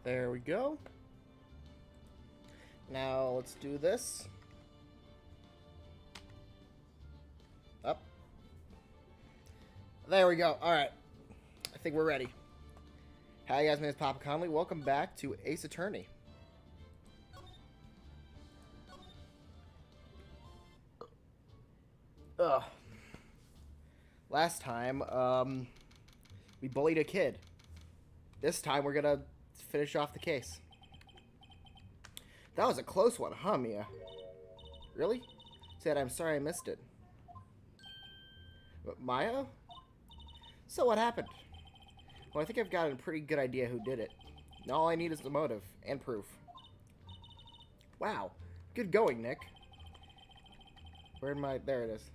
There we go. Now let's do this. Up. There we go. Alright. I think we're ready. Hi guys, my name is Papa Conley. Welcome back to Ace Attorney. Ugh. Last time, we bullied a kid. This time we're gonna finish off the case. That was a close one, huh, Mia? Really? Said, I'm sorry I missed it. But Maya? So what happened? Well, I think I've got a pretty good idea who did it. Now all I need is the motive and proof. Wow. Good going, Nick. Where am I? There it is.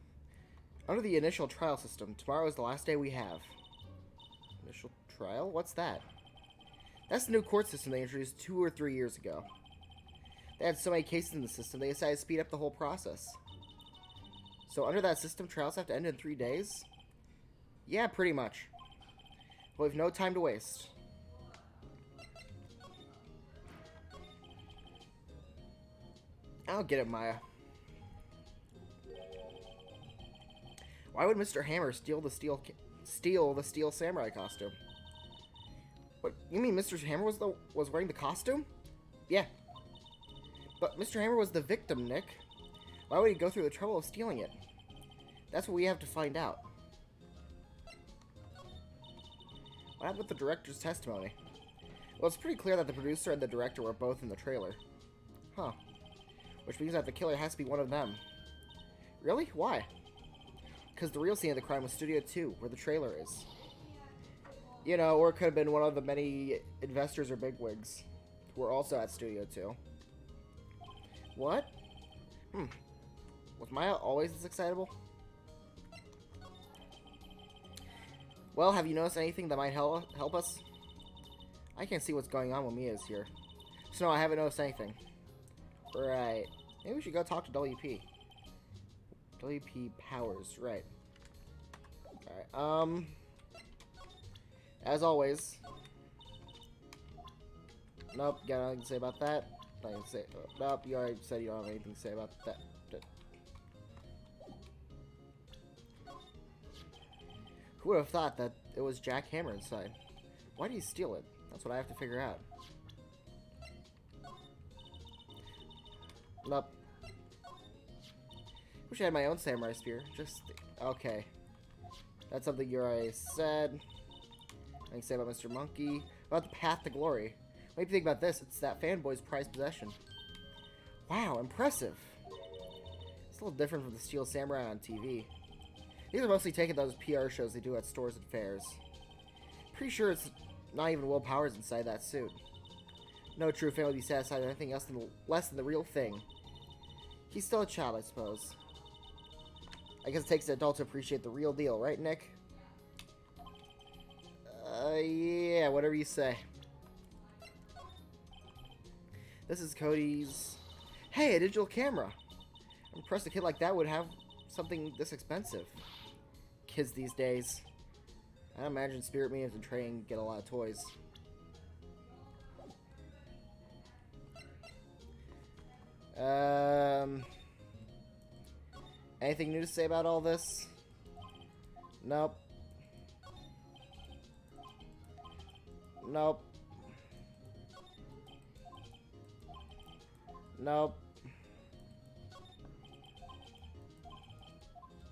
Under the initial trial system, tomorrow is the last day we have. Initial trial? What's that? That's the new court system they introduced 2 or 3 years ago. They had so many cases in the system, they decided to speed up the whole process. So under that system, trials have to end in 3 days? Yeah, pretty much. We'll have no time to waste. I'll get it, Maya. Why would Mr. Hammer steal the steel samurai costume? What, you mean Mr. Hammer was wearing the costume? Yeah. But Mr. Hammer was the victim, Nick. Why would he go through the trouble of stealing it? That's what we have to find out. What happened with the director's testimony? Well, it's pretty clear that the producer and the director were both in the trailer. Huh. Which means that the killer has to be one of them. Really? Why? Because the real scene of the crime was Studio 2, where the trailer is. You know, or it could have been one of the many investors or bigwigs who were also at Studio 2. What? Was Maya always this excitable? Well, have you noticed anything that might help us? I can't see what's going on when Mia is here. So no, I haven't noticed anything. Right. Maybe we should go talk to WP. WP Powers, right. Alright, as always. Nope, got nothing to say about that. Nothing to say. Nope, you already said you don't have anything to say about that. Who would have thought that it was Jack Hammer inside? Why did he steal it? That's what I have to figure out. Nope. Wish I had my own samurai spear. Just okay. That's something you already said. Nothing to say about Mr. Monkey. About the path to glory. What do you think about this? It's that fanboy's prized possession. Wow, impressive. It's a little different from the Steel Samurai on TV. These are mostly taking those PR shows they do at stores and fairs. Pretty sure it's not even Will Powers inside that suit. No true fan would be satisfied with anything else less than the real thing. He's still a child, I suppose. I guess it takes an adult to appreciate the real deal, right, Nick? Yeah, whatever you say. This is Cody's... Hey, a digital camera! I'm impressed a kid like that would have something this expensive. Kids these days. I imagine Spirit Mediums and Train get a lot of toys. Anything new to say about all this? Nope. Nope. Nope.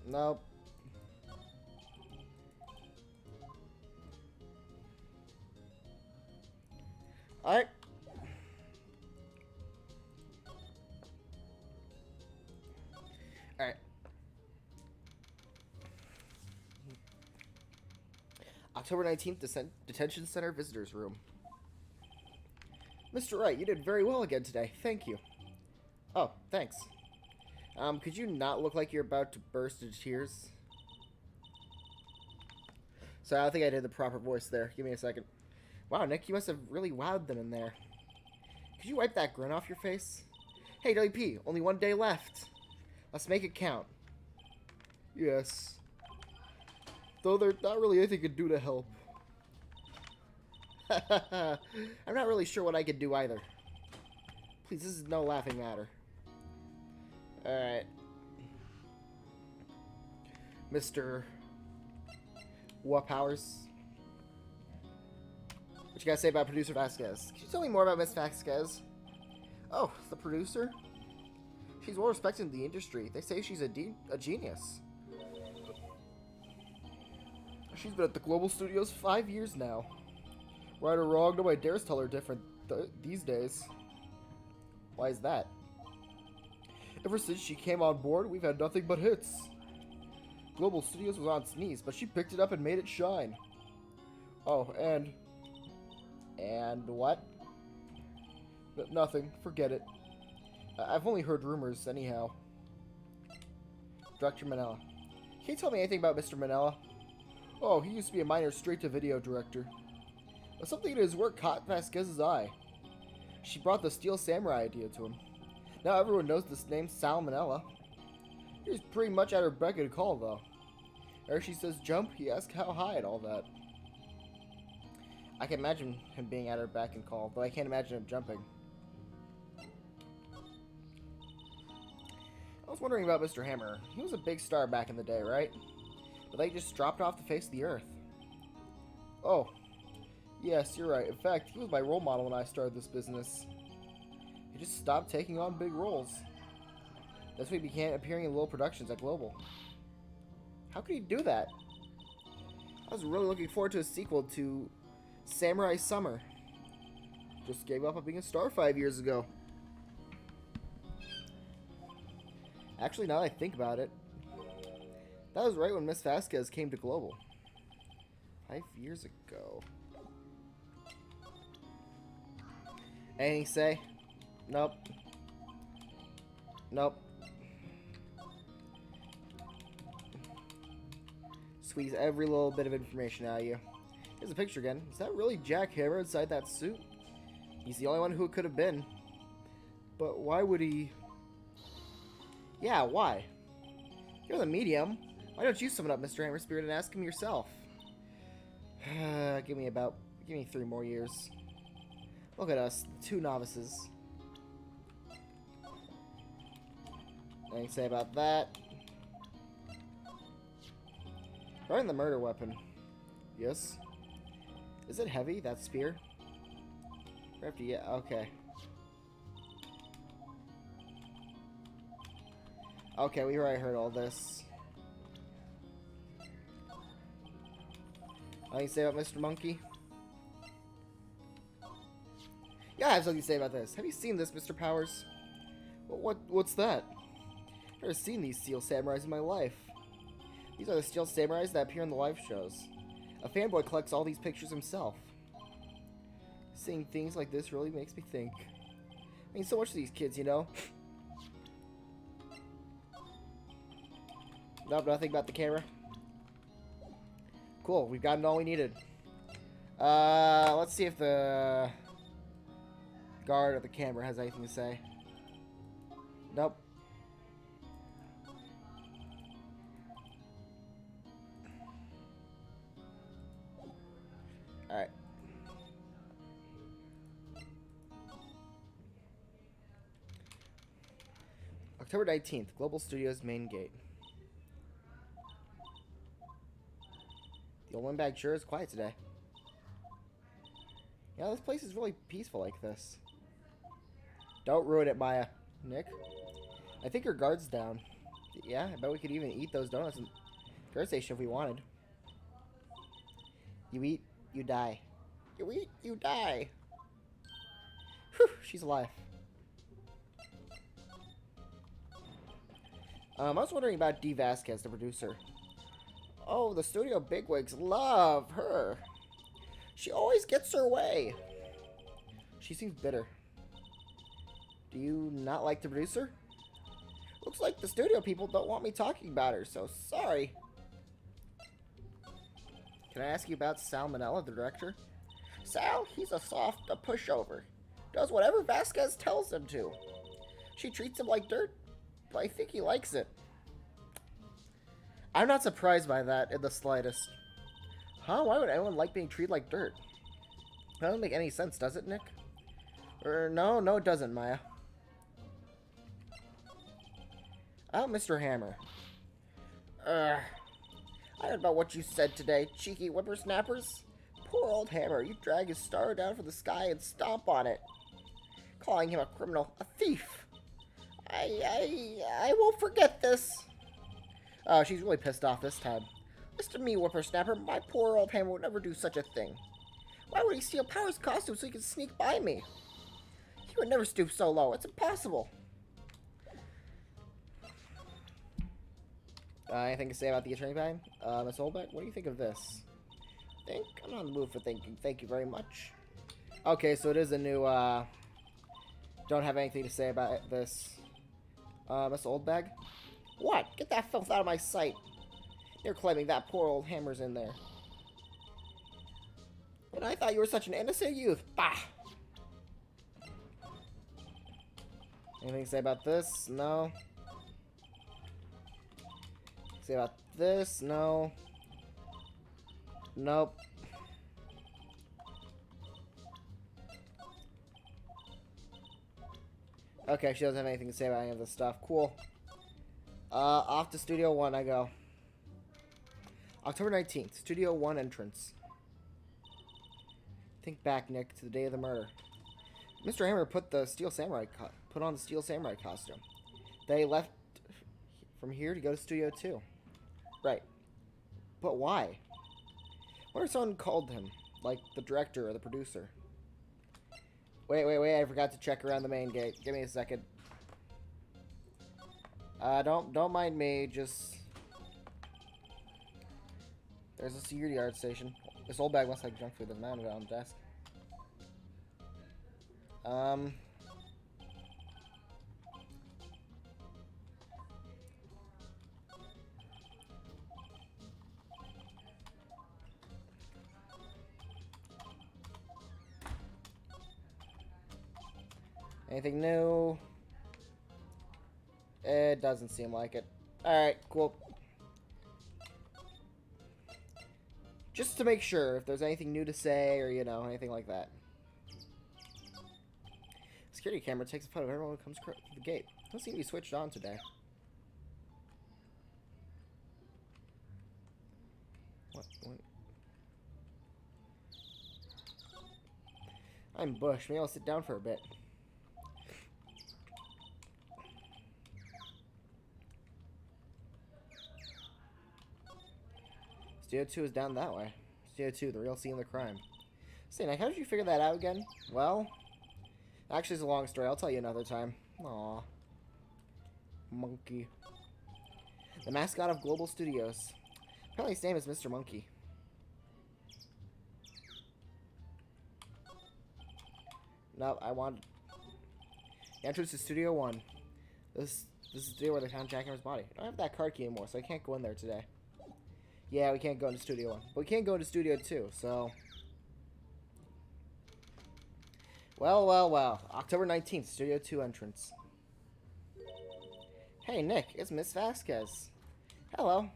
Nope. Alright. Alright. October 19th, Detention Center Visitors Room. Mr. Wright, you did very well again today. Thank you. Oh, thanks. Could you not look like you're about to burst into tears? So I don't think I did the proper voice there. Give me a second. Wow, Nick, you must have really wowed them in there. Could you wipe that grin off your face? Hey, WP, only 1 day left. Let's make it count. Yes. Though there's not really anything you can do to help. I'm not really sure what I could do either. Please, this is no laughing matter. Alright. Mr. What Powers? What you gotta say about producer Vasquez? Can you tell me more about Miss Vasquez? Oh, the producer? She's well respected in the industry. They say she's a genius. She's been at the Global Studios 5 years now. Right or wrong, nobody dares tell her different these days. Why is that? Ever since she came on board, we've had nothing but hits. Global Studios was on its knees, but she picked it up and made it shine. Oh, and what? Nothing. Forget it. I've only heard rumors, anyhow. Director Minella. Can you tell me anything about Mr. Minella? Oh, he used to be a minor straight-to-video director. But something in his work caught Vasquez's eye. She brought the Steel Samurai idea to him. Now everyone knows this name, Sal Minella. He was pretty much at her beck and call, though. Whenever she says jump, he asks how high and all that. I can imagine him being at her beck and call, but I can't imagine him jumping. I was wondering about Mr. Hammer. He was a big star back in the day, right? But they just dropped off the face of the earth. Oh, yes, you're right. In fact, he was my role model when I started this business. He just stopped taking on big roles. That's when he began appearing in little productions at Global. How could he do that? I was really looking forward to a sequel to Samurai Summer. Just gave up on being a star 5 years ago. Actually, now that I think about it, that was right when Miss Vasquez came to Global. 5 years ago. Anything to say? Nope. Nope. Squeeze every little bit of information out of you. Here's a picture again. Is that really Jack Hammer inside that suit? He's the only one who it could have been. But why would he... Yeah, why? You're the medium. Why don't you summon up Mr. Hammer Spirit and ask him yourself? Give me 3 more years. Look at us, the 2 novices. Anything to say about that? Regarding the murder weapon. Yes? Is it heavy, that spear? Yeah, okay. Okay, we already heard all this. Anything to say about Mr. Monkey? Yeah, I have something to say about this. Have you seen this, Mr. Powers? What's that? I've never seen these Steel Samurais in my life. These are the Steel Samurais that appear in the live shows. A fanboy collects all these pictures himself. Seeing things like this really makes me think. I mean, so much to these kids, you know? Nope, nothing about the camera. Cool, we've gotten all we needed. Let's see if the guard of the camera has anything to say. Nope. Alright. October 19th, Global Studios main gate. The old windbag sure is quiet today. Yeah, this place is really peaceful like this. Don't ruin it, Maya. Nick? I think your guard's down. Yeah, I bet we could even eat those donuts in the guard station if we wanted. You eat, you die. You eat, you die. Whew, she's alive. I was wondering about Dee Vasquez, the producer. Oh, the studio bigwigs love her. She always gets her way. She seems bitter. Do you not like the producer? Looks like the studio people don't want me talking about her, so sorry. Can I ask you about Sal Minella, the director? Sal, he's a pushover. Does whatever Vasquez tells him to. She treats him like dirt, but I think he likes it. I'm not surprised by that in the slightest. Huh? Why would anyone like being treated like dirt? That doesn't make any sense, does it, Nick? Or no, it doesn't, Maya. Oh, Mr. Hammer. I heard about what you said today, cheeky whippersnappers. Poor old Hammer, you drag his star down from the sky and stomp on it. Calling him a criminal, a thief. I won't forget this. Oh, she's really pissed off this time. Listen to me, whippersnapper. My poor old Hammer would never do such a thing. Why would he steal Power's costume so he could sneak by me? He would never stoop so low. It's impossible. Anything to say about the attorney time? Miss Olbeck, what do you think of this? I'm not in the mood for thinking. Thank you very much. Okay, so it is a new, don't have anything to say about this. Miss Oldbag? What? Get that filth out of my sight. You're claiming that poor old Hammer's in there. And I thought you were such an innocent youth. Bah! Anything to say about this? No. Say about this? No. Nope. Okay, she doesn't have anything to say about any of this stuff. Cool. Off to Studio 1 I go. October 19th, Studio 1 entrance. Think back, Nick, to the day of the murder. Mr. Hammer put on the Steel Samurai costume. They left from here to go to Studio 2. Right. But why? What if someone called him? Like the director or the producer? Wait, I forgot to check around the main gate. Give me a second. Don't mind me, just... There's a security guard station. This old bag looks like junk food. There's a man on the desk. Anything new? It doesn't seem like it. Alright, cool. Just to make sure if there's anything new to say or, you know, anything like that. Security camera takes a photo of everyone who comes through the gate. Doesn't seem to be switched on today. What? I'm Bush. Maybe I'll sit down for a bit. Studio 2 is down that way. Studio 2, the real scene of the crime. Say, Nick, how did you figure that out again? Well, actually, it's a long story. I'll tell you another time. Aw. Monkey. The mascot of Global Studios. Apparently his name is Mr. Monkey. No, I want... The entrance to Studio 1. This is the studio where they found Jackhammer's body. I don't have that card key anymore, so I can't go in there today. Yeah, we can't go into Studio 1. But we can't go into Studio 2, so... Well. October 19th, Studio 2 entrance. Hey, Nick, it's Miss Vasquez. Hello.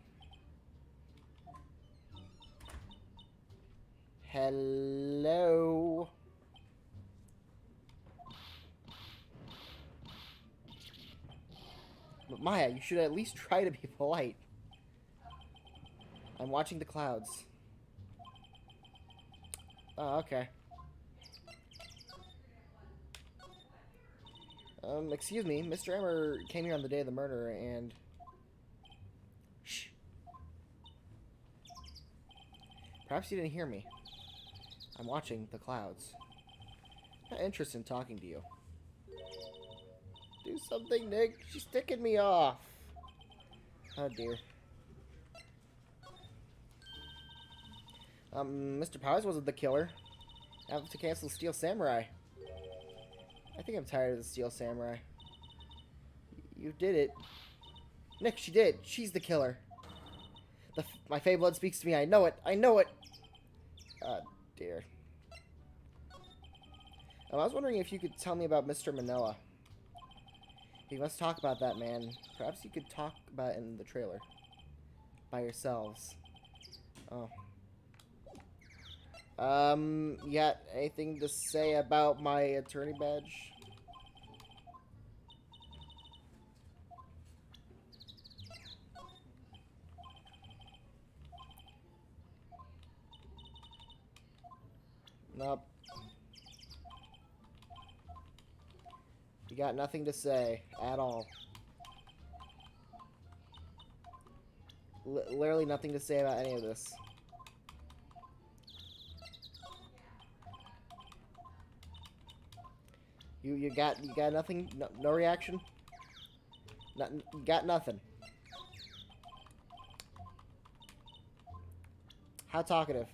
Hello. But Maya, you should at least try to be polite. I'm watching the clouds. Oh, okay. Excuse me, Mr. Hammer came here on the day of the murder and... Shh. Perhaps you didn't hear me. I'm watching the clouds. Not interested in talking to you. Do something, Nick. She's ticking me off. Oh, dear. Mr. Powers wasn't the killer. I have to cancel Steel Samurai. I think I'm tired of the Steel Samurai. You did it. Nick, she did. She's the killer. My Fey blood speaks to me. I know it. I know it. Dear. I was wondering if you could tell me about Mr. Manoa. You must talk about that man. Perhaps you could talk about it in the trailer. By yourselves. Oh. You got anything to say about my attorney badge? Nope. You got nothing to say at all. Literally nothing to say about any of this. You got nothing? No reaction? You got nothing. How talkative.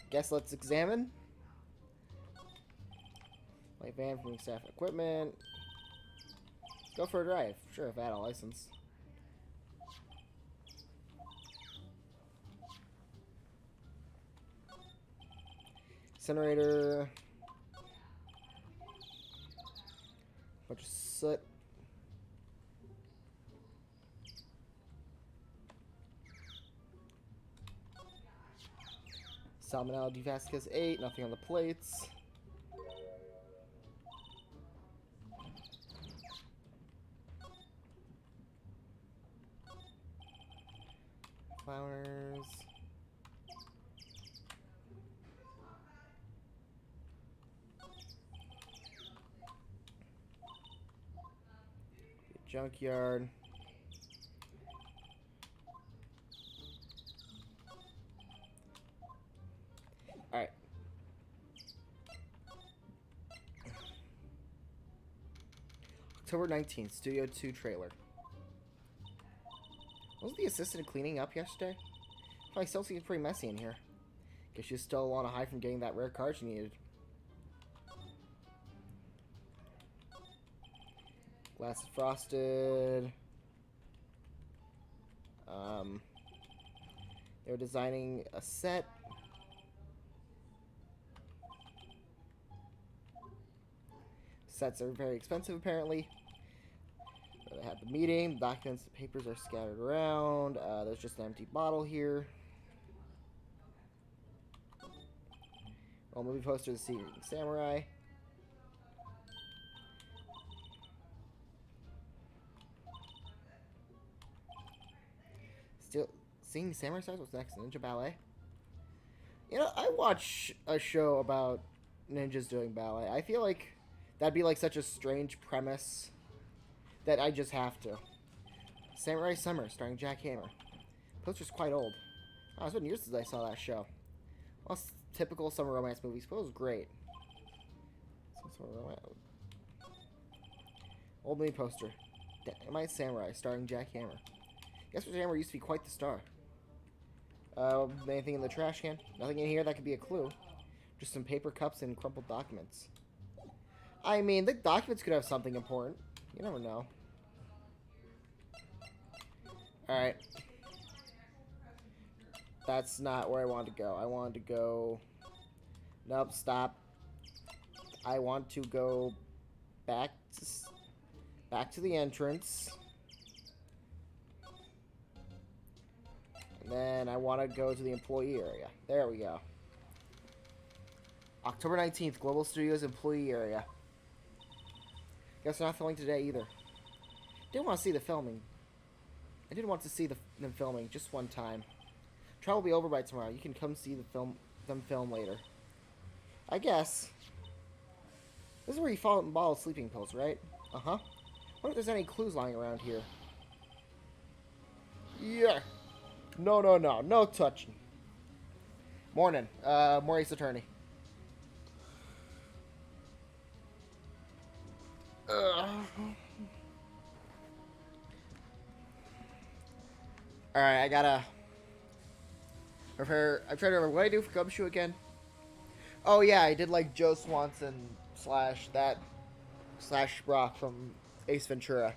Guess let's examine. Like van from staff equipment. Let's go for a drive. Sure, if I had a license. Incinerator. Bunch of soot. Salmonella Vasquez 8, nothing on the plates. Flowers. Junkyard. Alright. October 19th, Studio 2 trailer. Wasn't the assistant cleaning up yesterday? I still seems pretty messy in here. Guess she's still on a high from getting that rare card she needed. Glass is frosted. They were designing a set. Sets are very expensive, apparently. They had the meeting. The documents, the papers are scattered around. There's just an empty bottle here. Well, movie poster, The Seeking Samurai. Still, Seeing Samurai Stars? What's next? Ninja Ballet? You know, I watch a show about ninjas doing ballet. I feel like that'd be like such a strange premise that I just have to. Samurai Summer, starring Jack Hammer. Poster's quite old. Oh, it's been years since I saw that show. Well, it's typical summer romance movies, but it was great. Old movie poster. Dynamite Samurai, starring Jack Hammer. Guess Jack Hammer used to be quite the star. Anything in the trash can? Nothing in here that could be a clue. Just some paper cups and crumpled documents. I mean, the documents could have something important. You never know. Alright. That's not where I wanted to go. I wanted to go... Nope, stop. I want to go back to the entrance. And then I want to go to the employee area. There we go. October 19th, Global Studios employee area. Guess they're not filming today either. Didn't want to see the filming. I did want to see them filming just one time. Trial will be over by tomorrow. You can come see them film later. I guess. This is where you fall and bottle sleeping pills, right? Uh-huh. Wonder if there's any clues lying around here. Yeah. No, no, no. No touching. Morning. Maurice Attorney. Alright, I gotta prepare. I'm trying to remember what I do for Gumshoe again. Oh yeah, I did like Joe Swanson / Brock from Ace Ventura.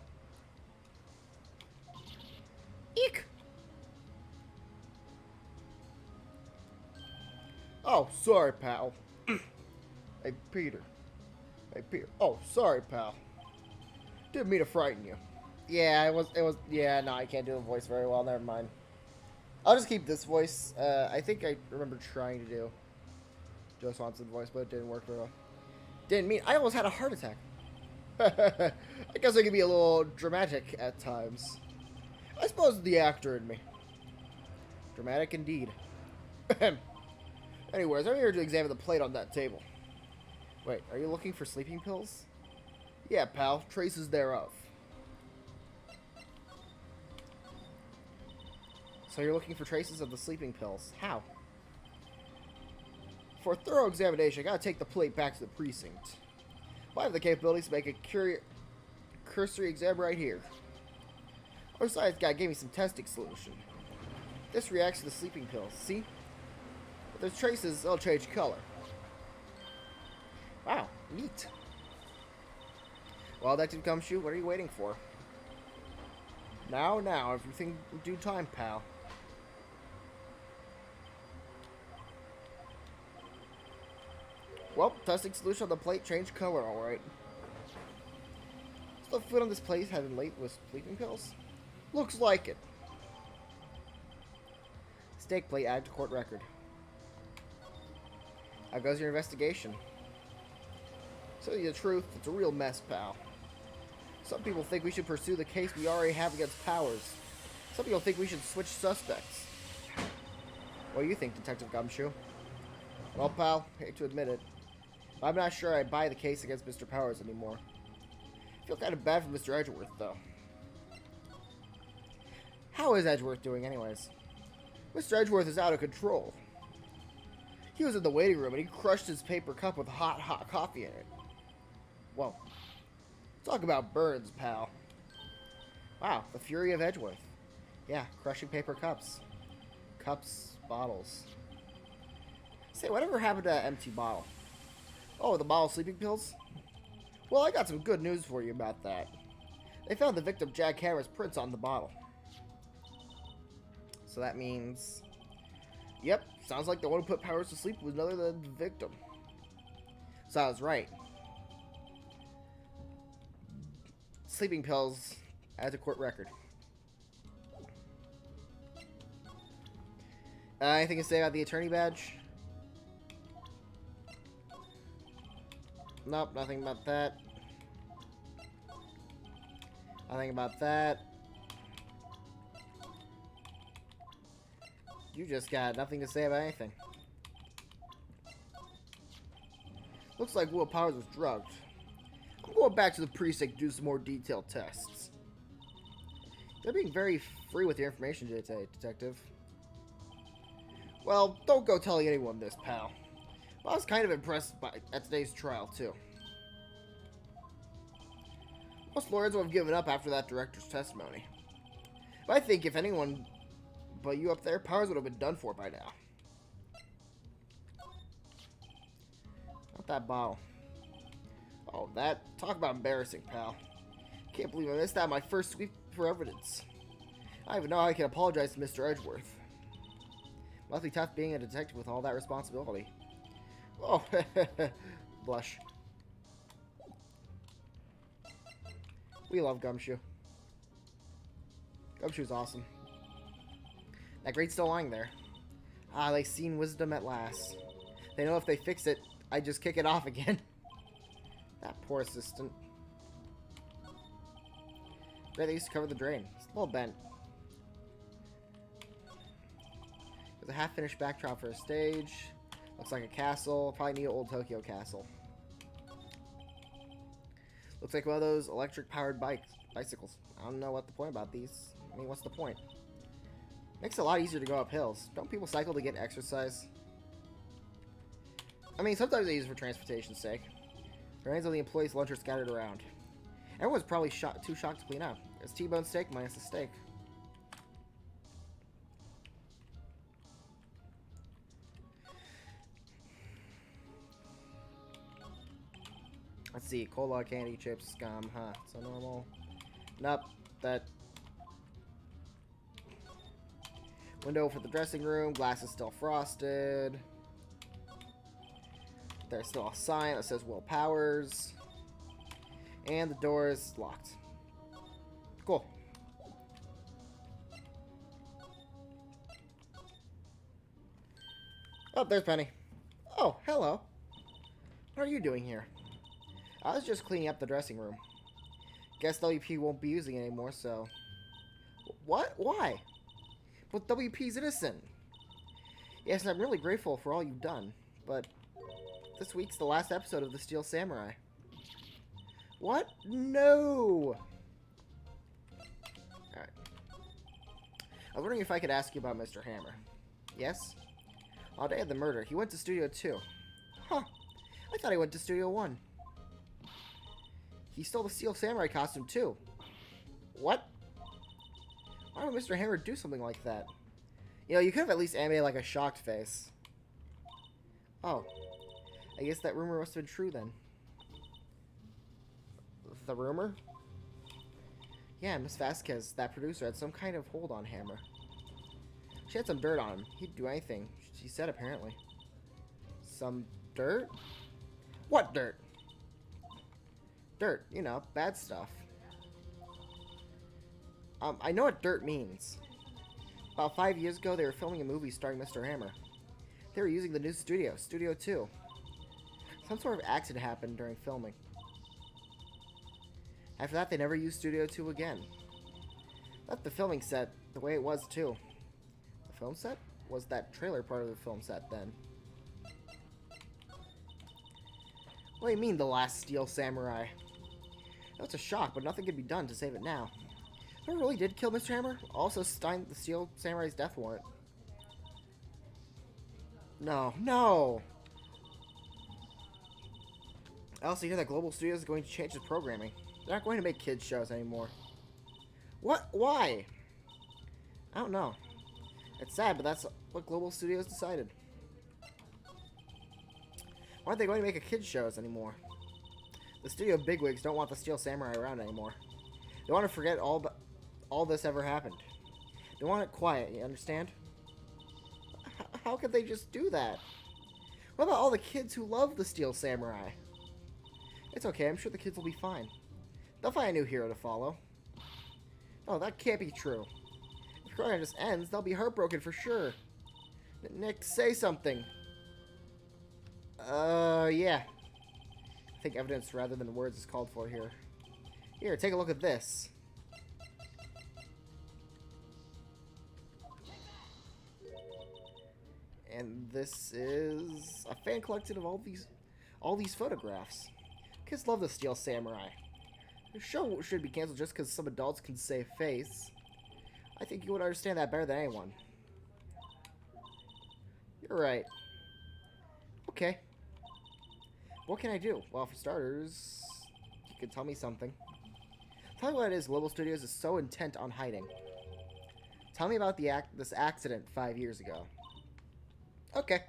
Eek! Oh, sorry, pal. Hey, Peter. Hey, Peter. Oh, sorry, pal. Didn't mean to frighten you. Yeah, it was, yeah, no, I can't do the voice very well, never mind. I'll just keep this voice. I think I remember trying to do Joe Swanson voice, but it didn't work very well. Didn't mean I almost had a heart attack. I guess I can be a little dramatic at times. I suppose the actor in me. Dramatic indeed. Anyways, I'm here to examine the plate on that table. Wait, are you looking for sleeping pills? Yeah, pal. Traces thereof. So you're looking for traces of the sleeping pills. How? For a thorough examination, I gotta take the plate back to the precinct. I have the capabilities to make a cursory exam right here. Our science guy gave me some testing solution. This reacts to the sleeping pills. See? If there's traces, they'll change color. Wow, neat. Well, Detective Gumshoe, what are you waiting for? Now, everything in due time, pal. Well, testing solution on the plate changed color, alright. Is the food on this plate having late with sleeping pills? Looks like it. Steak plate added to court record. How goes your investigation? To tell you the truth, it's a real mess, pal. Some people think we should pursue the case we already have against Powers. Some people think we should switch suspects. What do you think, Detective Gumshoe? Well, pal, hate to admit it, but I'm not sure I buy the case against Mr. Powers anymore. I feel kind of bad for Mr. Edgeworth, though. How is Edgeworth doing, anyways? Mr. Edgeworth is out of control. He was in the waiting room and he crushed his paper cup with hot coffee in it. Whoa. Talk about burns, pal. Wow, the fury of Edgeworth. Yeah, crushing paper cups. Cups, bottles. Say, whatever happened to that empty bottle? Oh, the bottle of sleeping pills? Well, I got some good news for you about that. They found the victim Jack Hammer's prints on the bottle. So that means... Yep, sounds like the one who put Powers to sleep was none other than the victim. So I was right. Sleeping pills as a court record. Anything to say about the attorney badge? Nope, nothing about that. Nothing about that. You just got nothing to say about anything. Looks like Will Powers was drugged. I'm going back to the precinct to do some more detailed tests. They're being very free with your information, Detective. Well, don't go telling anyone this, pal. I was kind of impressed at today's trial, too. Most lawyers would have given up after that director's testimony. But I think if anyone but you up there, Powers would have been done for by now. Not that bottle. Oh, that. Talk about embarrassing, pal. Can't believe I missed out on my first sweep for evidence. I don't even know how I can apologize to Mr. Edgeworth. Must be tough being a detective with all that responsibility. Oh, blush. We love Gumshoe. Gumshoe's awesome. That grate's still lying there. Ah, they've seen wisdom at last. They know if they fix it, I just kick it off again. That poor assistant. Great, they used to cover the drain. It's a little bent. There's a half-finished backdrop for a stage. Looks like a castle. Probably need an old Tokyo castle. Looks like one of those electric-powered bicycles. I don't know what the point about these. I mean, what's the point? Makes it a lot easier to go up hills. Don't people cycle to get exercise? I mean, sometimes they use it for transportation's sake. The remains of the employees' lunch are scattered around. Everyone's probably too shocked to clean up. It's T-bone steak minus the steak. Let's see. Cola, candy, chips, gum. Huh. So normal. Nope. That. Window for the dressing room. Glass is still frosted. There's still a sign that says Will Powers. And the door is locked. Cool. Oh, there's Penny. Oh, hello. What are you doing here? I was just cleaning up the dressing room. Guess WP won't be using it anymore, so... What? Why? But WP's innocent. Yes, I'm really grateful for all you've done, but this week's the last episode of The Steel Samurai. What? No! Alright. I was wondering if I could ask you about Mr. Hammer. Yes? On the day of the murder, he went to Studio 2. Huh. I thought he went to Studio 1. He stole the Steel Samurai costume, too. What? Why would Mr. Hammer do something like that? You know, you could have at least animated like a shocked face. Oh. I guess that rumor must have been true then. The rumor? Yeah, Miss Vasquez, that producer, had some kind of hold on Hammer. She had some dirt on him. He'd do anything, she said apparently. Some dirt? What dirt? Dirt, you know, bad stuff. I know what dirt means. About 5 years ago, they were filming a movie starring Mr. Hammer. They were using the new studio, Studio 2. Some sort of accident happened during filming. After that, they never used Studio 2 again. Left the filming set the way it was, too. The film set? Was that trailer part of the film set, then? What do you mean, the last Steel Samurai? That's a shock, but nothing could be done to save it now. Whoever really did kill Mr. Hammer also signed the Steel Samurai's death warrant. No, no! I also hear that Global Studios is going to change its programming. They're not going to make kids shows anymore. What? Why? I don't know. It's sad, but that's what Global Studios decided. Why aren't they going to make a kids shows anymore? The studio bigwigs don't want the Steel Samurai around anymore. They want to forget all this ever happened. They want it quiet, you understand? How could they just do that? What about all the kids who love the Steel Samurai? It's okay, I'm sure the kids will be fine. They'll find a new hero to follow. Oh, that can't be true. If the program just ends, they'll be heartbroken for sure. Nick, say something. Yeah. I think evidence rather than words is called for here. Here, take a look at this. And this is a fan collection of all these photographs. Kids love the Steel Samurai. The show should be canceled just because some adults can save face. I think you would understand that better than anyone. You're right. Okay. What can I do? Well, for starters, you could tell me something. Tell me what it is Global Studios is so intent on hiding. Tell me about this accident 5 years ago. Okay.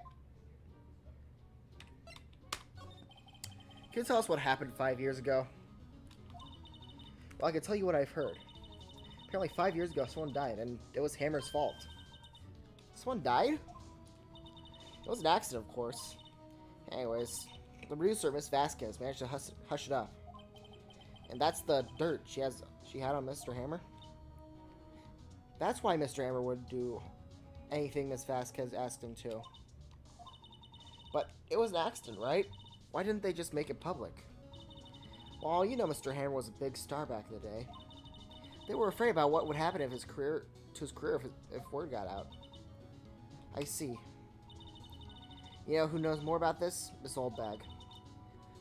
Can you tell us what happened 5 years ago? Well, I can tell you what I've heard. Apparently 5 years ago, someone died, and it was Hammer's fault. Someone died? It was an accident, of course. Anyways, the producer, Miss Vasquez, managed to hush it up. And that's the dirt she had on Mr. Hammer. That's why Mr. Hammer would do anything Miss Vasquez asked him to. But it was an accident, right? Why didn't they just make it public? Well, you know Mr. Hammer was a big star back in the day. They were afraid about what would happen to his career if word got out. I see. You know who knows more about this? Miss Oldbag.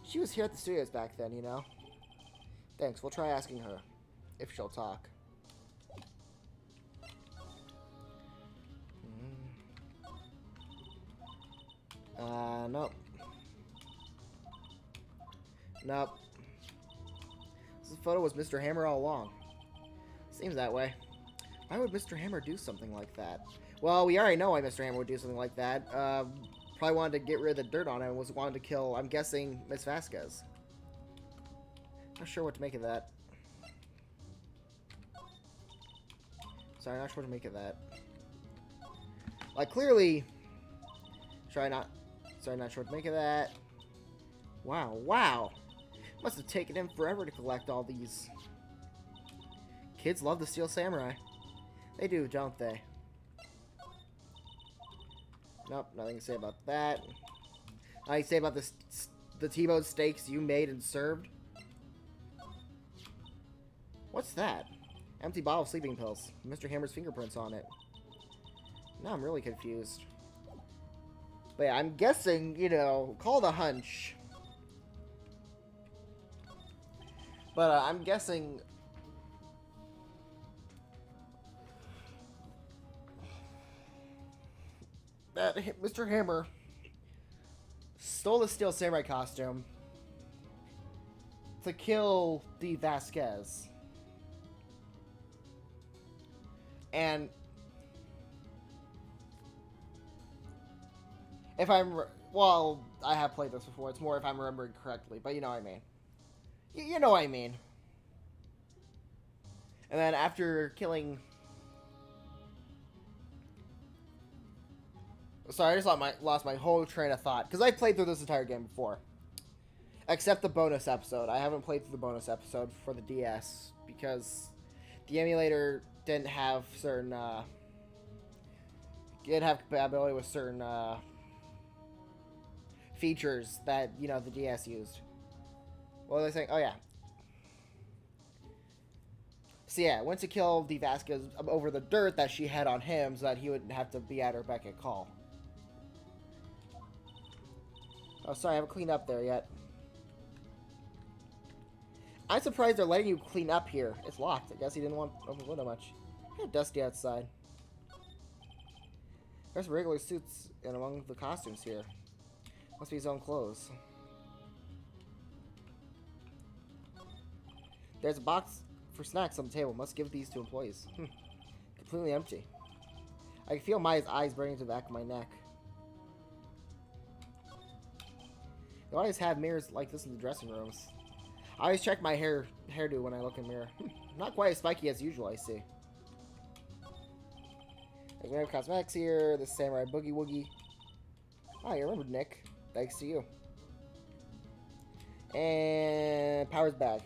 She was here at the studios back then, you know. Thanks, we'll try asking her. If she'll talk. Nope. Nope. This photo was Mr. Hammer all along. Seems that way. Why would Mr. Hammer do something like that? Well, we already know why Mr. Hammer would do something like that. Probably wanted to get rid of the dirt on him and wanted to kill, I'm guessing, Miss Vasquez. Not sure what to make of that. Sorry, not sure what to make of that. Like, clearly... Sorry, not sure what to make of that. Wow, wow! Must have taken him forever to collect all these. Kids love the Steel Samurai. They do, don't they? Nope, nothing to say about that. Nothing to say about the T-bone steaks you made and served. What's that? Empty bottle of sleeping pills. Mr. Hammer's fingerprints on it. Now I'm really confused. But yeah, I'm guessing, you know, call it a hunch. But I'm guessing... that Mr. Hammer stole the Steel Samurai costume to kill D. Vasquez. And if I'm... well, I have played this before. It's more if I'm remembering correctly, but you know what I mean. You know what I mean. And then after killing... sorry, I just lost my whole train of thought. Because I played through this entire game before. Except the bonus episode. I haven't played through the bonus episode for the DS. Because the emulator didn't have certain... didn't have compatibility with certain features that, you know, the DS used. What was I saying? Oh, yeah. So, yeah, went to kill D. Vasquez over the dirt that she had on him so that he wouldn't have to be at her beck and call. Oh, sorry, I haven't cleaned up there yet. I'm surprised they're letting you clean up here. It's locked. I guess he didn't want to open the window much. Kind of dusty outside. There's regular suits in among the costumes here. Must be his own clothes. There's a box for snacks on the table. Must give these to employees. Completely empty. I can feel Maya's eyes burning to the back of my neck. They always have mirrors like this in the dressing rooms. I always check my hairdo when I look in the mirror. Not quite as spiky as usual, I see. There's Wave Cosmetics here. The Samurai Boogie Woogie. Ah, you remembered, Nick. Thanks to you. And Power's bag.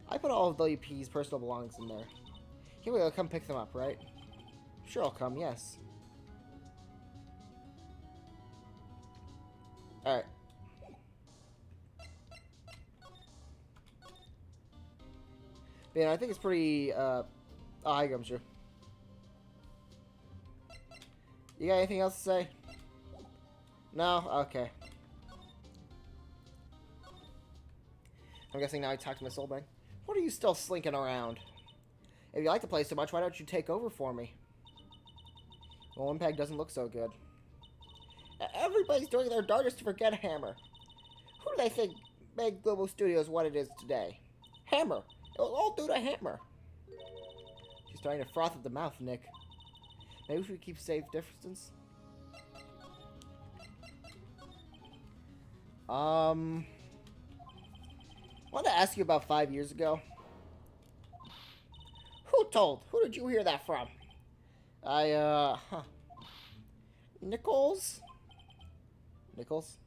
I put all of WP's personal belongings in there. Here we go, come pick them up, right? Sure, I'll come, yes. Alright. Yeah, I think it's pretty, oh, hi, Gumshoe. You got anything else to say? No? Okay. I'm guessing now I talk to Miss Oldbang. What are you still slinking around? If you like to play so much, why don't you take over for me? Well, Impact doesn't look so good. Everybody's doing their darndest to forget Hammer. Who do they think made Global Studios what it is today? Hammer! It was all due to Hammer. She's starting to froth at the mouth, Nick. Maybe we should keep safe distance? I wanted to ask you about 5 years ago. Who told? Who did you hear that from? Nichols? Nichols?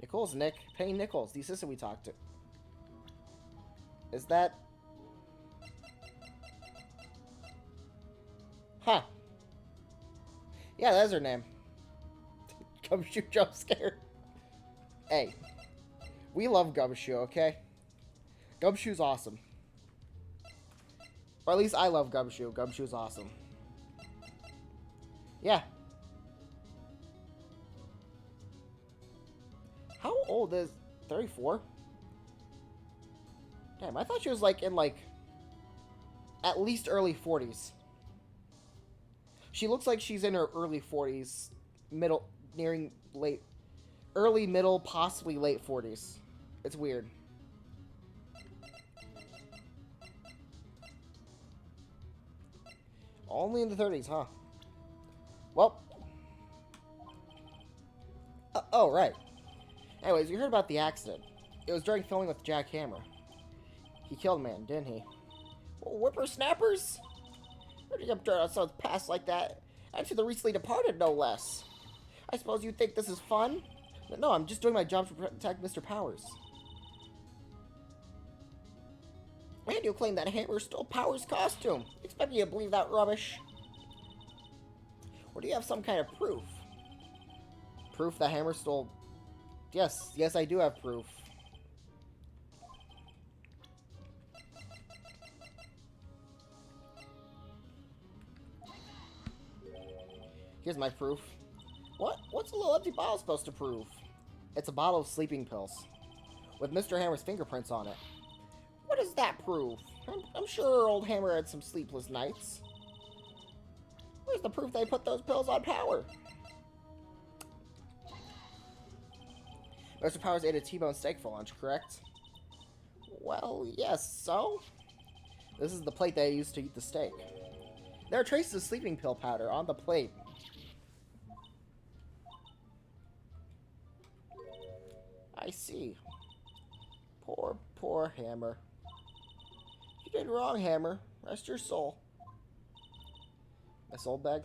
Nichols, Nick. Payne Nichols, the assistant we talked to. Is that... huh. Yeah, that's her name. Gumshoe jump scare. Hey. We love Gumshoe, okay? Gumshoe's awesome. Or at least I love Gumshoe. Gumshoe's awesome. Yeah. How old is... 34? Damn, I thought she was like in like... at least early 40s. She looks like she's in her early 40s. Middle... nearing late... early, middle, possibly late 40s. It's weird. Only in the 30s, huh? Well. Oh, right. Anyways, you heard about the accident. It was during filming with Jack Hammer. He killed a man, didn't he? Well, whippersnappers? Where did you jump on someone's past like that? And to the recently departed, no less. I suppose you think this is fun? No, I'm just doing my job to protect Mr. Powers. And you claim that Hammer stole Powers' costume. Expect me to believe that rubbish? Or do you have some kind of proof? Proof that Hammer stole... Yes, I do have proof. Here's my proof. What's a little empty bottle supposed to prove? It's a bottle of sleeping pills. With Mr. Hammer's fingerprints on it. What does that prove? I'm sure old Hammer had some sleepless nights. Where's the proof they put those pills on Power? Mr. Powers ate a T-bone steak for lunch, correct? Well, yes, so? This is the plate they used to eat the steak. There are traces of sleeping pill powder on the plate. I see. Poor Hammer. You did wrong, Hammer. Rest your soul. Miss Oldbag?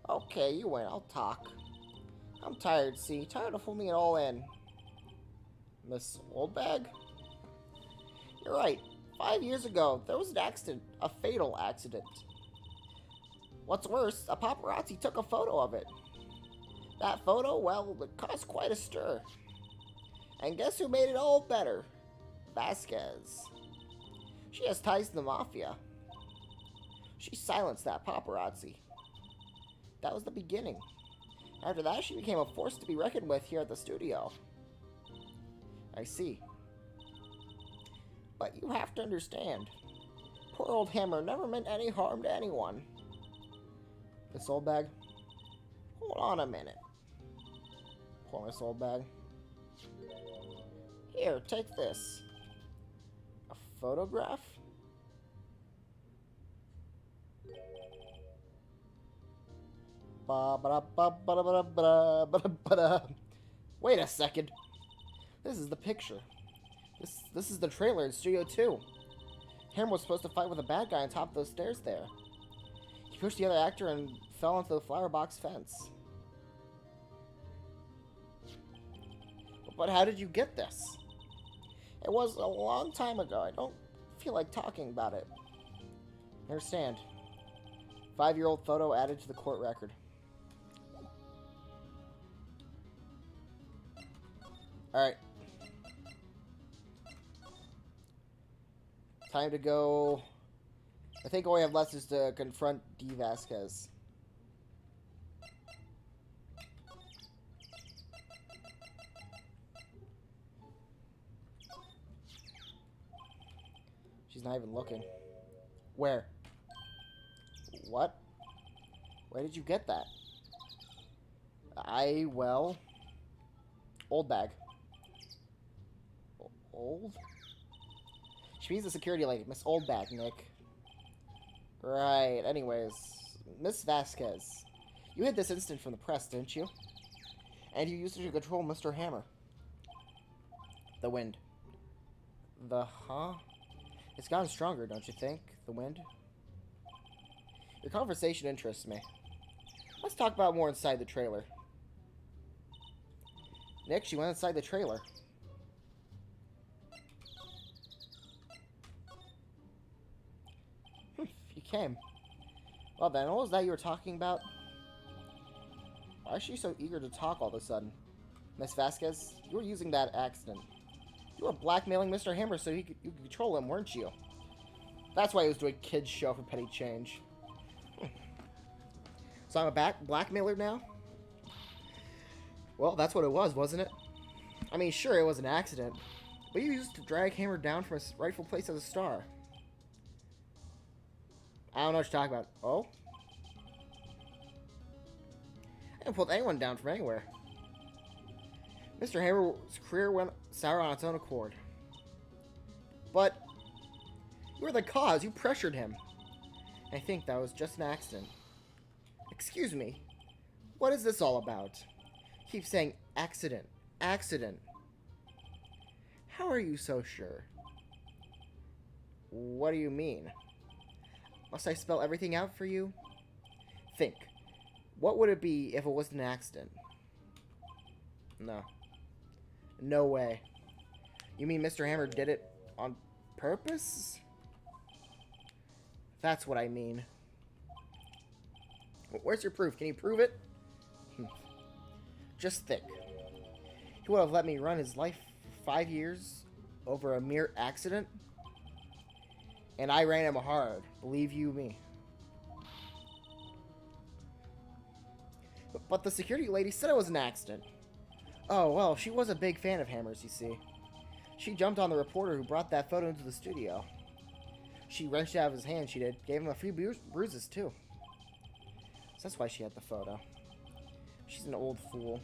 Okay, you win. I'll talk. I'm tired, see? Tired of holding it all in. Miss Oldbag? You're right. 5 years ago, there was an accident. A fatal accident. What's worse, a paparazzi took a photo of it. That photo, well, it caused quite a stir. And guess who made it all better? Vasquez. She has ties to the Mafia. She silenced that paparazzi. That was the beginning. After that, she became a force to be reckoned with here at the studio. I see. But you have to understand. Poor old Hammer never meant any harm to anyone. Miss Oldbag? Hold on a minute. Poor Miss Oldbag. Here, take this. A photograph? Wait a second. This is the picture. This is the trailer in Studio 2. Hammer was supposed to fight with a bad guy on top of those stairs there. He pushed the other actor and fell into the flower box fence. But how did you get this? It was a long time ago. I don't feel like talking about it. I understand. 5-year-old photo added to the court record. Alright. Time to go. I think all we have left is to confront D. Vasquez. She's not even looking. Where? What? Where did you get that? Well... Oldbag. Old? She means the security lady, Miss Oldbag, Nick. Right, anyways. Miss Vasquez. You hid this incident from the press, didn't you? And you used it to control Mr. Hammer. The wind. Huh? It's gotten stronger, don't you think? The wind? Your conversation interests me. Let's talk about more inside the trailer. Nick, she went inside the trailer. You came. Well then, what was that you were talking about? Why is she so eager to talk all of a sudden? Miss Vasquez, you were using that accident. You were blackmailing Mr. Hammer so you could control him, weren't you? That's why he was doing kids' show for penny change. So I'm a blackmailer now? Well, that's what it was, wasn't it? I mean, sure, it was an accident. But you used to drag Hammer down from his rightful place as a star. I don't know what you're talking about. Oh? I haven't pulled anyone down from anywhere. Mr. Hammer's career went sour on its own accord. But you were the cause. You pressured him. I think that was just an accident. Excuse me. What is this all about? Keep saying accident. Accident. How are you so sure? What do you mean? Must I spell everything out for you? Think. What would it be if it wasn't an accident? No. No way. You mean Mr. Hammer did it on purpose? That's what I mean. Where's your proof? Can you prove it? Just think. He would have let me run his life for 5 years over a mere accident? And I ran him hard. Believe you me. But the security lady said it was an accident. Oh, well, she was a big fan of Hammers, you see. She jumped on the reporter who brought that photo into the studio. She wrenched it out of his hand, she did. Gave him a few bruises, too. So that's why she had the photo. She's an old fool.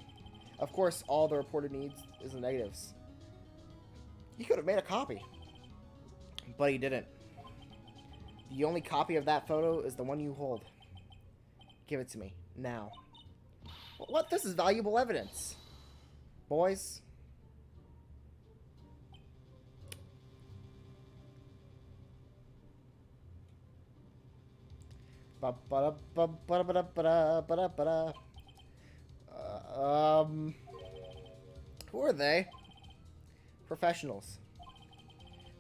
Of course, all the reporter needs is the negatives. He could have made a copy. But he didn't. The only copy of that photo is the one you hold. Give it to me. Now. What? This is valuable evidence. Boys. Who are they? Professionals.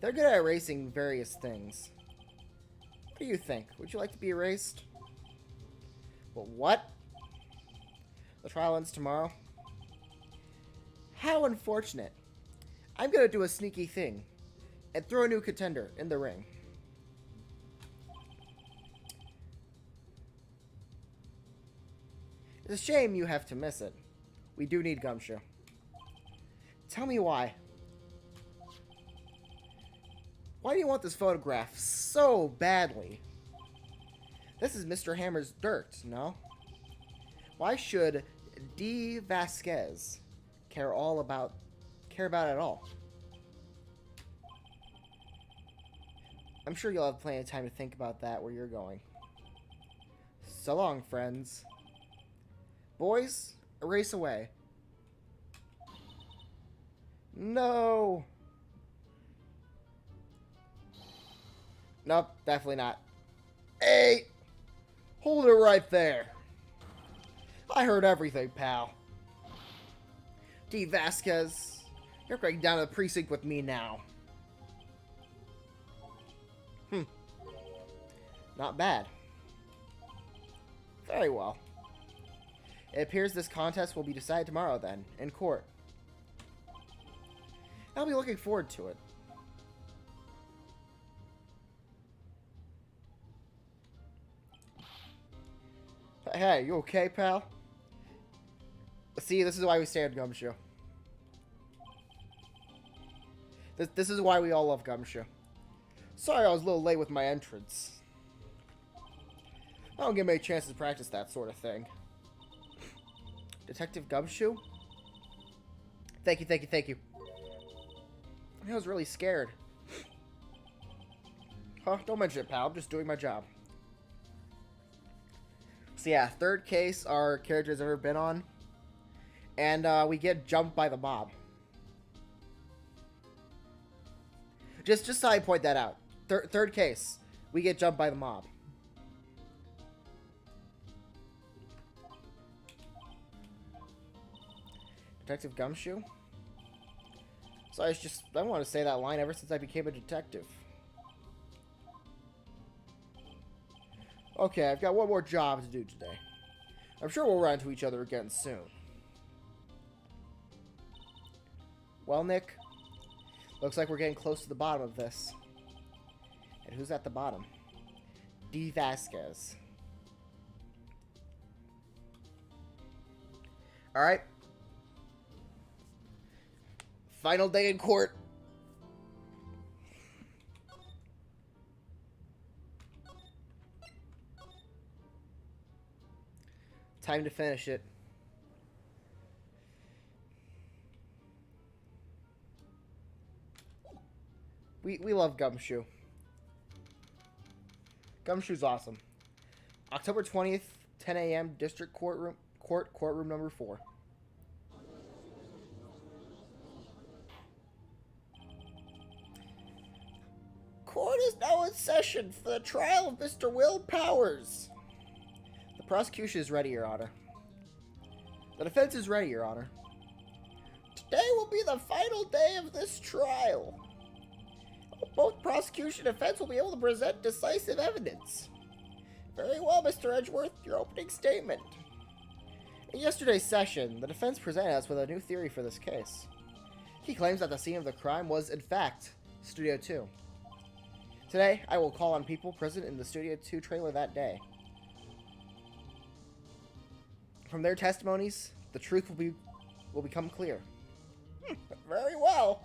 They're good at erasing various things. What do you think? Would you like to be erased? Well, what? The trial ends tomorrow? How unfortunate. I'm gonna do a sneaky thing and throw a new contender in the ring. It's a shame you have to miss it. We do need Gumshoe. Tell me why. Why do you want this photograph so badly? This is Mr. Hammer's dirt, no? Why should D. Vasquez care about it all? I'm sure you'll have plenty of time to think about that where you're going. So long, friends. Boys, erase away. No! Nope, definitely not. Hey! Hold it right there. I heard everything, pal. D. Vasquez, you're going down to the precinct with me now. Not bad. Very well. It appears this contest will be decided tomorrow then, in court. I'll be looking forward to it. Hey, you okay, pal? See, this is why we stay at Gumshoe. This is why we all love Gumshoe. Sorry I was a little late with my entrance. I don't get many chances to practice that sort of thing. Detective Gumshoe? Thank you, thank you, thank you. I was really scared. Huh? Don't mention it, pal. I'm just doing my job. So yeah, third case our character's ever been on. And we get jumped by the mob. Just so I point that out. Third case, we get jumped by the mob. Detective Gumshoe? So I want to say that line ever since I became a detective. Okay, I've got one more job to do today. I'm sure we'll run into each other again soon. Well, Nick, looks like we're getting close to the bottom of this. And who's at the bottom? D. Vasquez. Alright. Final day in court. Time to finish it. We love Gumshoe. Gumshoe's awesome. October 20th, 10 a.m. District Courtroom number 4. Court is now in session for the trial of Mr. Will Powers. The prosecution is ready, Your Honor. The defense is ready, Your Honor. Today will be the final day of this trial. Both prosecution and defense will be able to present decisive evidence. Very well, Mr. Edgeworth, your opening statement. In yesterday's session, the defense presented us with a new theory for this case. He claims that the scene of the crime was, in fact, Studio 2. Today, I will call on people present in the Studio 2 trailer that day. From their testimonies, the truth will become clear. Very well.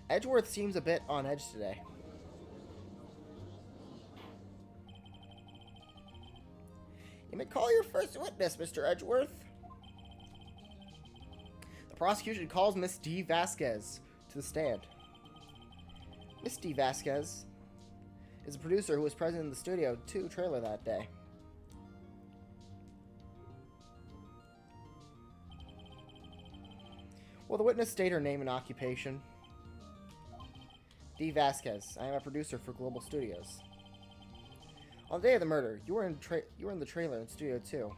Edgeworth seems a bit on edge today. You may call your first witness, Mr. Edgeworth. The prosecution calls Miss D. Vasquez to the stand. Miss D. Vasquez is a producer who was present in the Studio 2 trailer that day. Will the witness state her name and occupation? D. Vasquez. I am a producer for Global Studios. On the day of the murder, you were in the trailer in Studio 2.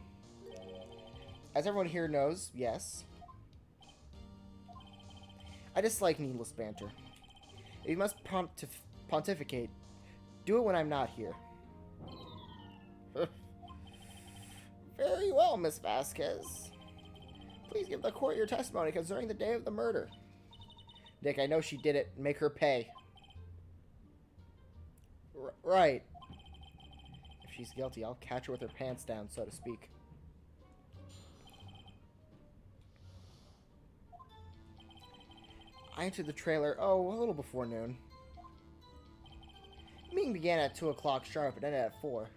As everyone here knows, yes. I dislike needless banter. If you must pontificate, do it when I'm not here. Very well, Miss Vasquez. Please give the court your testimony concerning the day of the murder. Nick, I know she did it. Make her pay. Right. If she's guilty, I'll catch her with her pants down, so to speak. I entered the trailer, a little before noon. The meeting began at 2 o'clock sharp and ended at 4.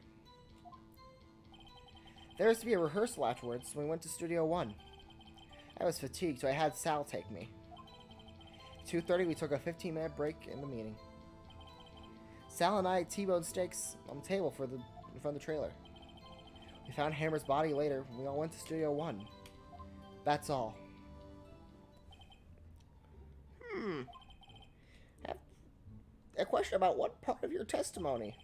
There was to be a rehearsal afterwards, so we went to Studio 1. I was fatigued, so I had Sal take me. 2:30, we took a 15-minute break in the meeting. Sal and I T-boned steaks on the table in front of the trailer. We found Hammer's body later when we all went to Studio 1. That's all. I have a question about one part of your testimony.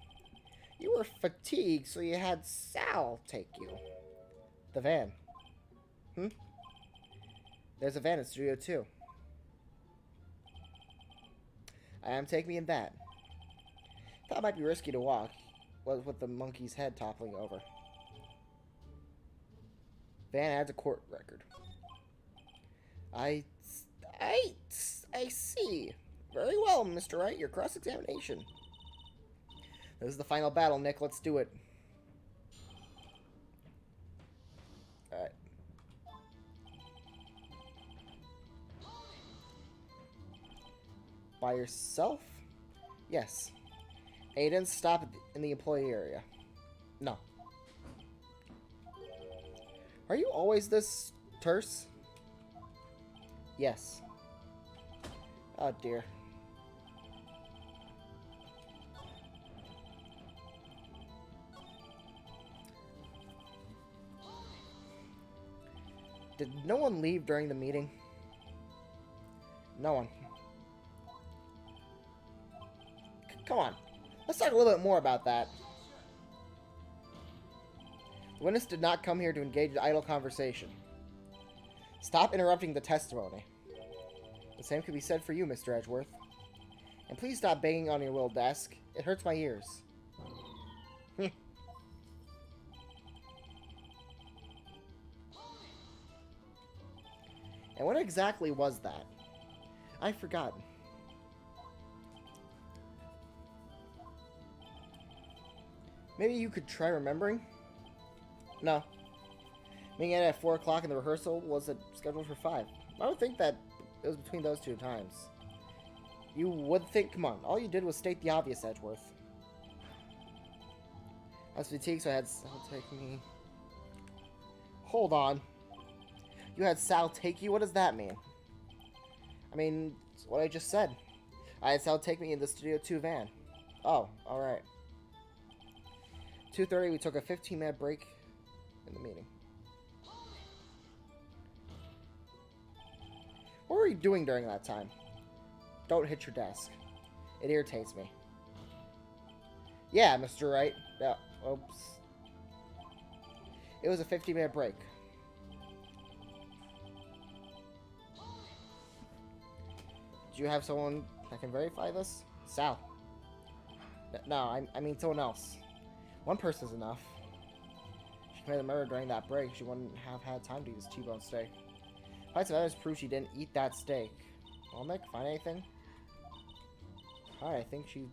You were fatigued, so you had Sal take you. The van. There's a van in Studio 2. I am taking me in that. Thought it might be risky to walk, with the monkey's head toppling over. Van adds a court record. I see. Very well, Mr. Wright. Your cross-examination. This is the final battle, Nick. Let's do it. Alright. By yourself? Yes. Aiden, stop in the employee area. No. Are you always this terse? Yes. Oh dear. Did no one leave during the meeting? No one. Come on. Let's talk a little bit more about that. The witness did not come here to engage in idle conversation. Stop interrupting the testimony. The same could be said for you, Mr. Edgeworth. And please stop banging on your little desk. It hurts my ears. And what exactly was that? I've forgotten. Maybe you could try remembering? No. Meeting ended at 4 o'clock and the rehearsal was scheduled for 5. I would think that it was between those two times. You would think, come on, all you did was state the obvious, Edgeworth. I was fatigued, so I had Sal take me. Hold on. You had Sal take you? What does that mean? I mean, it's what I just said. I had Sal take me in the Studio 2 van. Oh, alright. 2:30, we took a 15-minute break in the meeting. What were you doing during that time? Don't hit your desk. It irritates me. Yeah, Mr. Wright. Oops. It was a 15-minute break. Do you have someone that can verify this? Sal. No, I mean someone else. One person's enough. She committed murder during that break. She wouldn't have had time to eat this T-bone steak. Fights of evidence prove she didn't eat that steak. Well, Nick, find anything? Alright, I think she...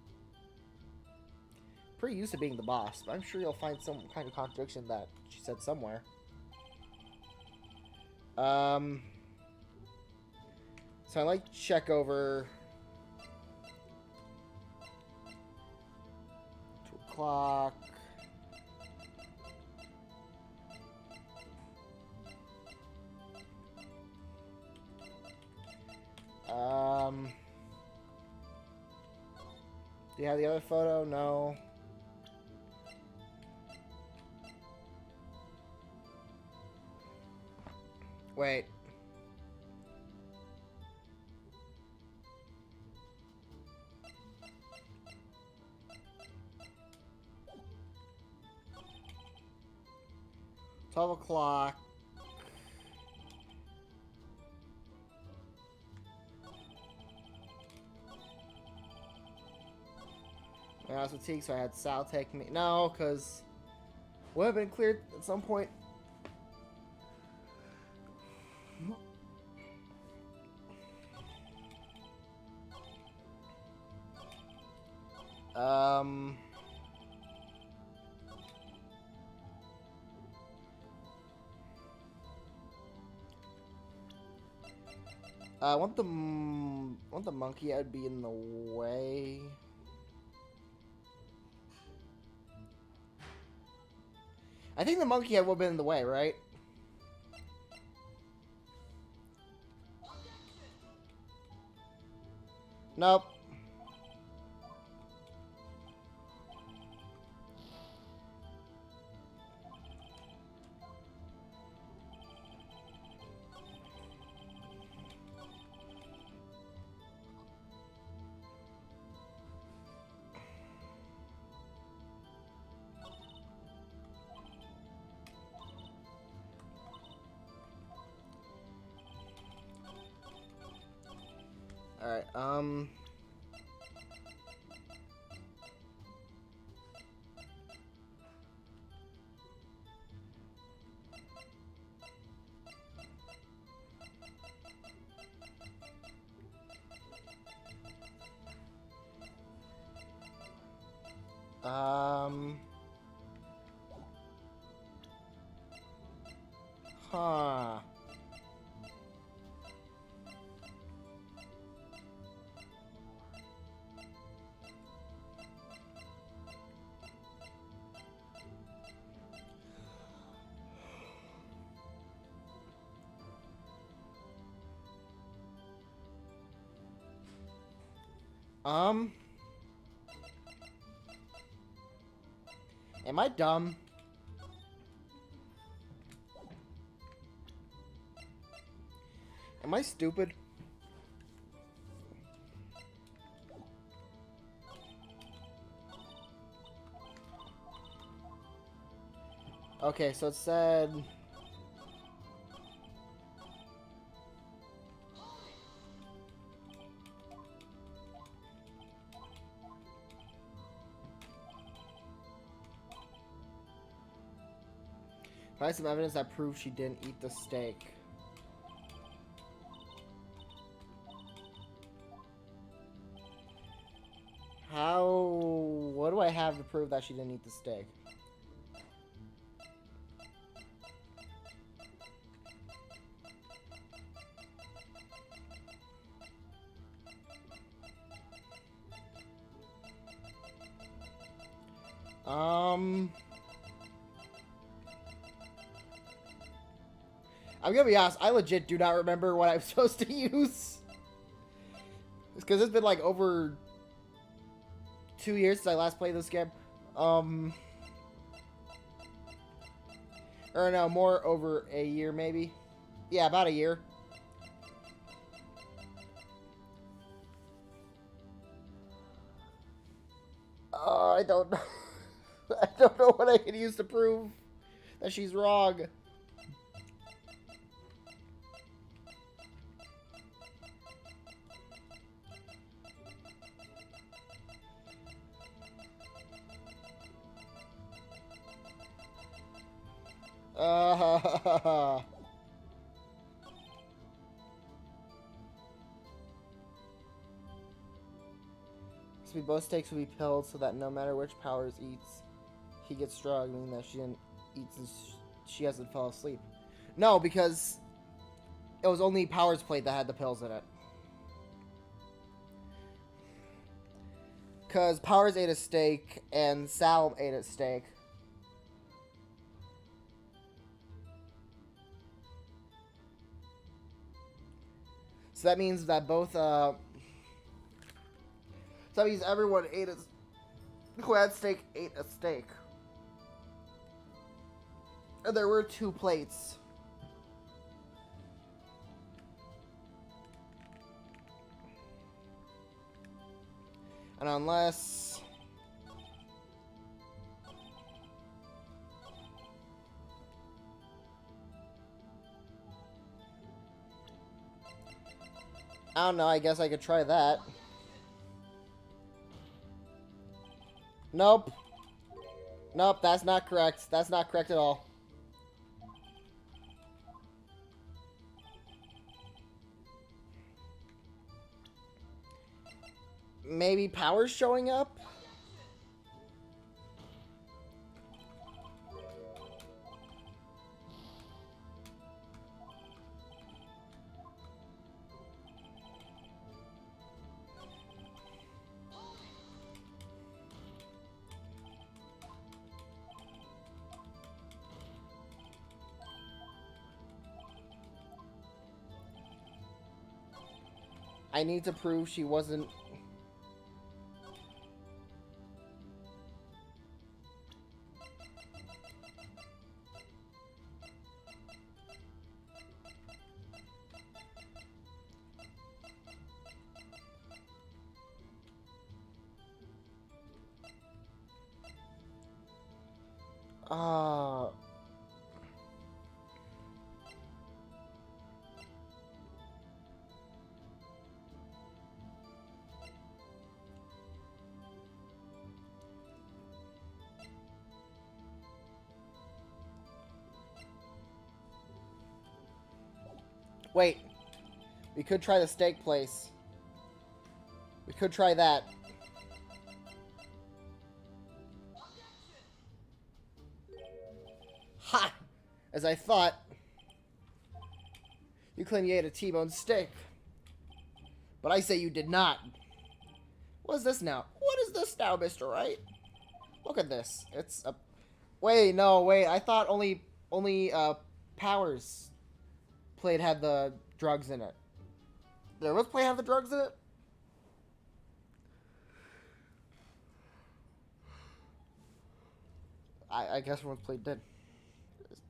pretty used to being the boss, but I'm sure you'll find some kind of contradiction that she said somewhere. So I like to check over 2 o'clock. Do you have the other photo? No. Wait. $12 o'clock. I was fatigued, so I had Sal take me. No, because would have been cleared at some point. I want the monkey. I'd be in the way. I think the monkey would have been in the way, right? Nope. Alright, huh. Am I dumb? Am I stupid? Okay, so it said... Find some evidence that proves she didn't eat the steak. How... What do I have to prove that she didn't eat the steak? I'm gonna be honest, I legit do not remember what I'm supposed to use. It's because it's been like over 2 years since I last played this game. Or no, more over a year maybe. Yeah, about a year. I don't know. I don't know what I can use to prove that she's wrong. Uh, so both steaks will be pilled so that no matter which Powers eats, he gets drugged, meaning that she didn't eat since she hasn't fell asleep. No, because it was only Powers' plate that had the pills in it. Because Powers ate a steak and Sal ate a steak. So that means that both, so that means everyone ate a, who had steak ate a steak. And there were 2 plates. And unless... I don't know, I guess I could try that. Nope. Nope, that's not correct. That's not correct at all. Maybe Powers showing up? I need to prove she wasn't... Wait. We could try the steak place. We could try that. Ha! As I thought. You claim you ate a T-bone steak. But I say you did not. What is this now? What is this now, Mr. Wright? Look at this. It's a... Wait, no, wait. I thought only Powers plate had the drugs in it. Did everyone's plate have the drugs in it? I guess everyone's plate did.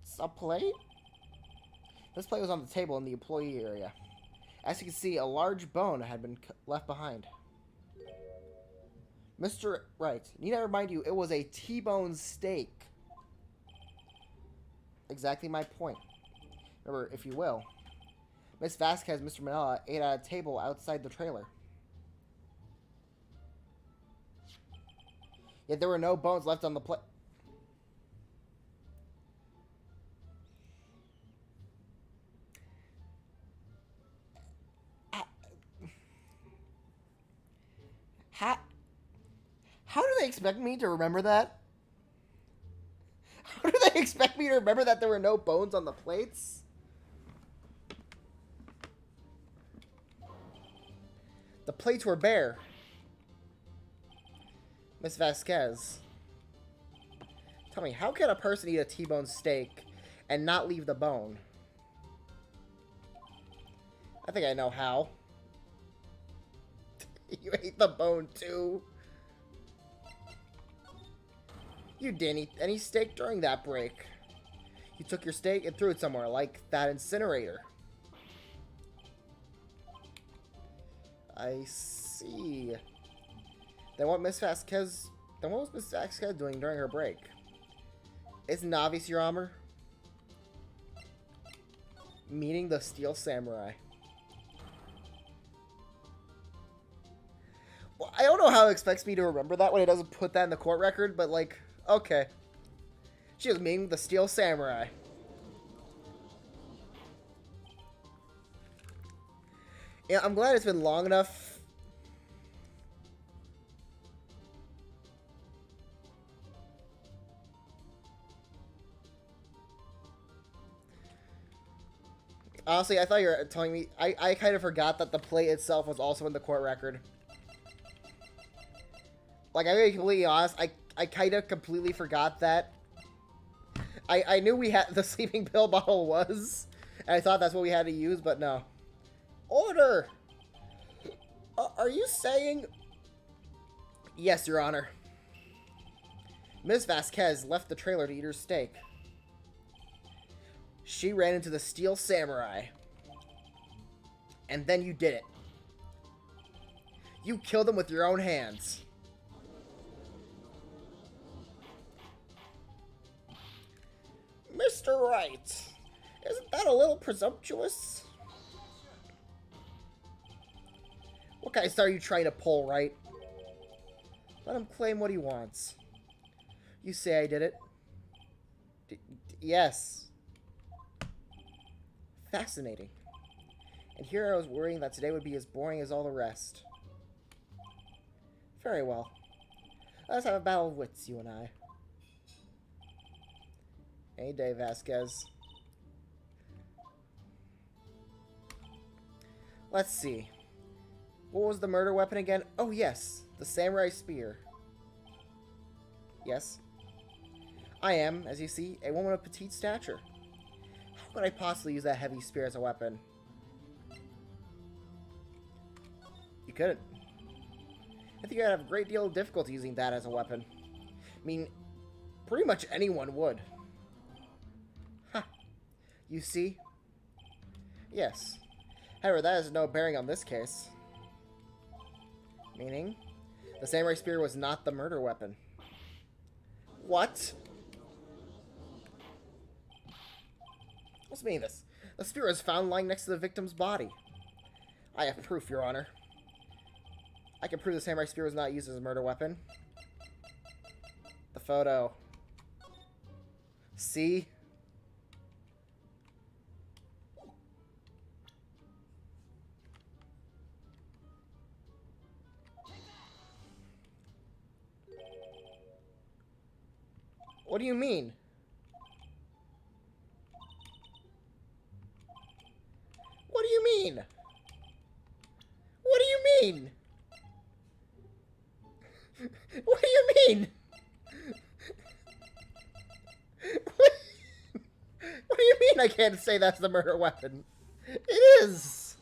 It's a plate? This plate was on the table in the employee area. As you can see, a large bone had been left behind. Mr. Wright, need I remind you, it was a T-bone steak. Exactly my point. Remember, if you will, Miss Vasquez and Mr. Manila ate at a table outside the trailer. Yet there were no bones left on the plate. How do they expect me to remember that? How do they expect me to remember that there were no bones on the plates? The plates were bare. Miss Vasquez. Tell me, how can a person eat a T-bone steak and not leave the bone? I think I know how. You ate the bone too. You didn't eat any steak during that break. You took your steak and threw it somewhere, like that incinerator. I see. Then what was Miss Vasquez doing during her break? Isn't it obvious, Your Honor? Meeting the Steel Samurai. Well, I don't know how it expects me to remember that when it doesn't put that in the court record, but like, okay. She was meeting the Steel Samurai. Yeah, I'm glad it's been long enough. Honestly, I thought you were telling me... I kind of forgot that the plate itself was also in the court record. Like, I'm going to be completely honest, I kind of completely forgot that. I knew we had... The sleeping pill bottle was, and I thought that's what we had to use, but no. Order! Are you saying... Yes, Your Honor. Ms. Vasquez left the trailer to eat her steak. She ran into the Steel Samurai. And then you did it. You killed him with your own hands. Mr. Wright, isn't that a little presumptuous? What kind of star are you trying to pull, Wright? Let him claim what he wants. You say I did it? Yes. Fascinating. And here I was worrying that today would be as boring as all the rest. Very well. Let's have a battle of wits, you and I. Any day, Vasquez. Let's see. What was the murder weapon again? Oh, yes. The samurai spear. Yes. I am, as you see, a woman of petite stature. How could I possibly use that heavy spear as a weapon? You couldn't. I think I'd have a great deal of difficulty using that as a weapon. I mean, pretty much anyone would. Huh. You see? Yes. However, that has no bearing on this case. Meaning? The samurai spear was not the murder weapon. What? What's meaning this? The spear was found lying next to the victim's body. I have proof, Your Honor. I can prove the samurai spear was not used as a murder weapon. The photo. See? What do you mean? What do you mean? What do you mean? What do you mean? What do you mean I can't say that's the murder weapon? It is!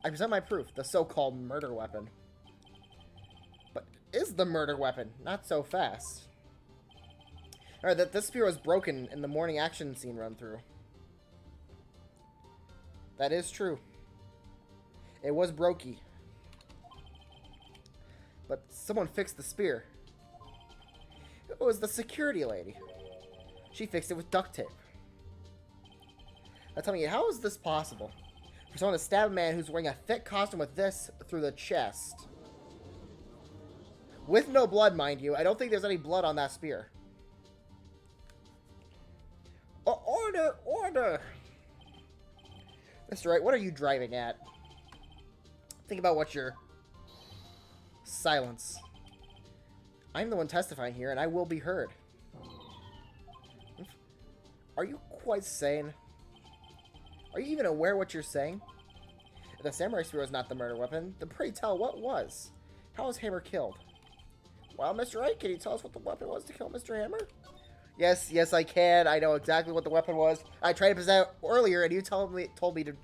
I present my proof, the so-called murder weapon. But is the murder weapon? Not so fast. Alright, that this spear was broken in the morning action scene run-through. That is true. It was brokey. But someone fixed the spear. It was the security lady. She fixed it with duct tape. Now tell me, how is this possible? For someone to stab a man who's wearing a thick costume with this through the chest. With no blood, mind you. I don't think there's any blood on that spear. Order! Order! Mr. Wright, what are you driving at? Think about what you're... Silence. I'm the one testifying here, and I will be heard. Are you quite sane? Are you even aware what you're saying? If the samurai spear was not the murder weapon, then pray tell, what was? How was Hammer killed? Well, Mr. Wright, can you tell us what the weapon was to kill Mr. Hammer? Yes, yes, I can. I know exactly what the weapon was. I tried to present it earlier, and you told me to...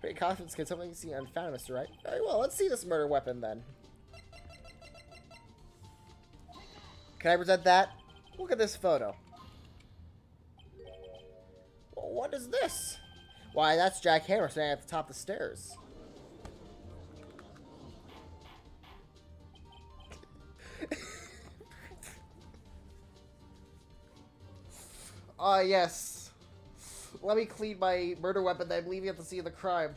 Great confidence, can something see unfound, Mr. Wright? Very well, let's see this murder weapon, then. Can I present that? Look at this photo. Well, what is this? Why, that's Jack Hammer standing at the top of the stairs. Yes. Let me clean my murder weapon, then leave you at the scene of the crime.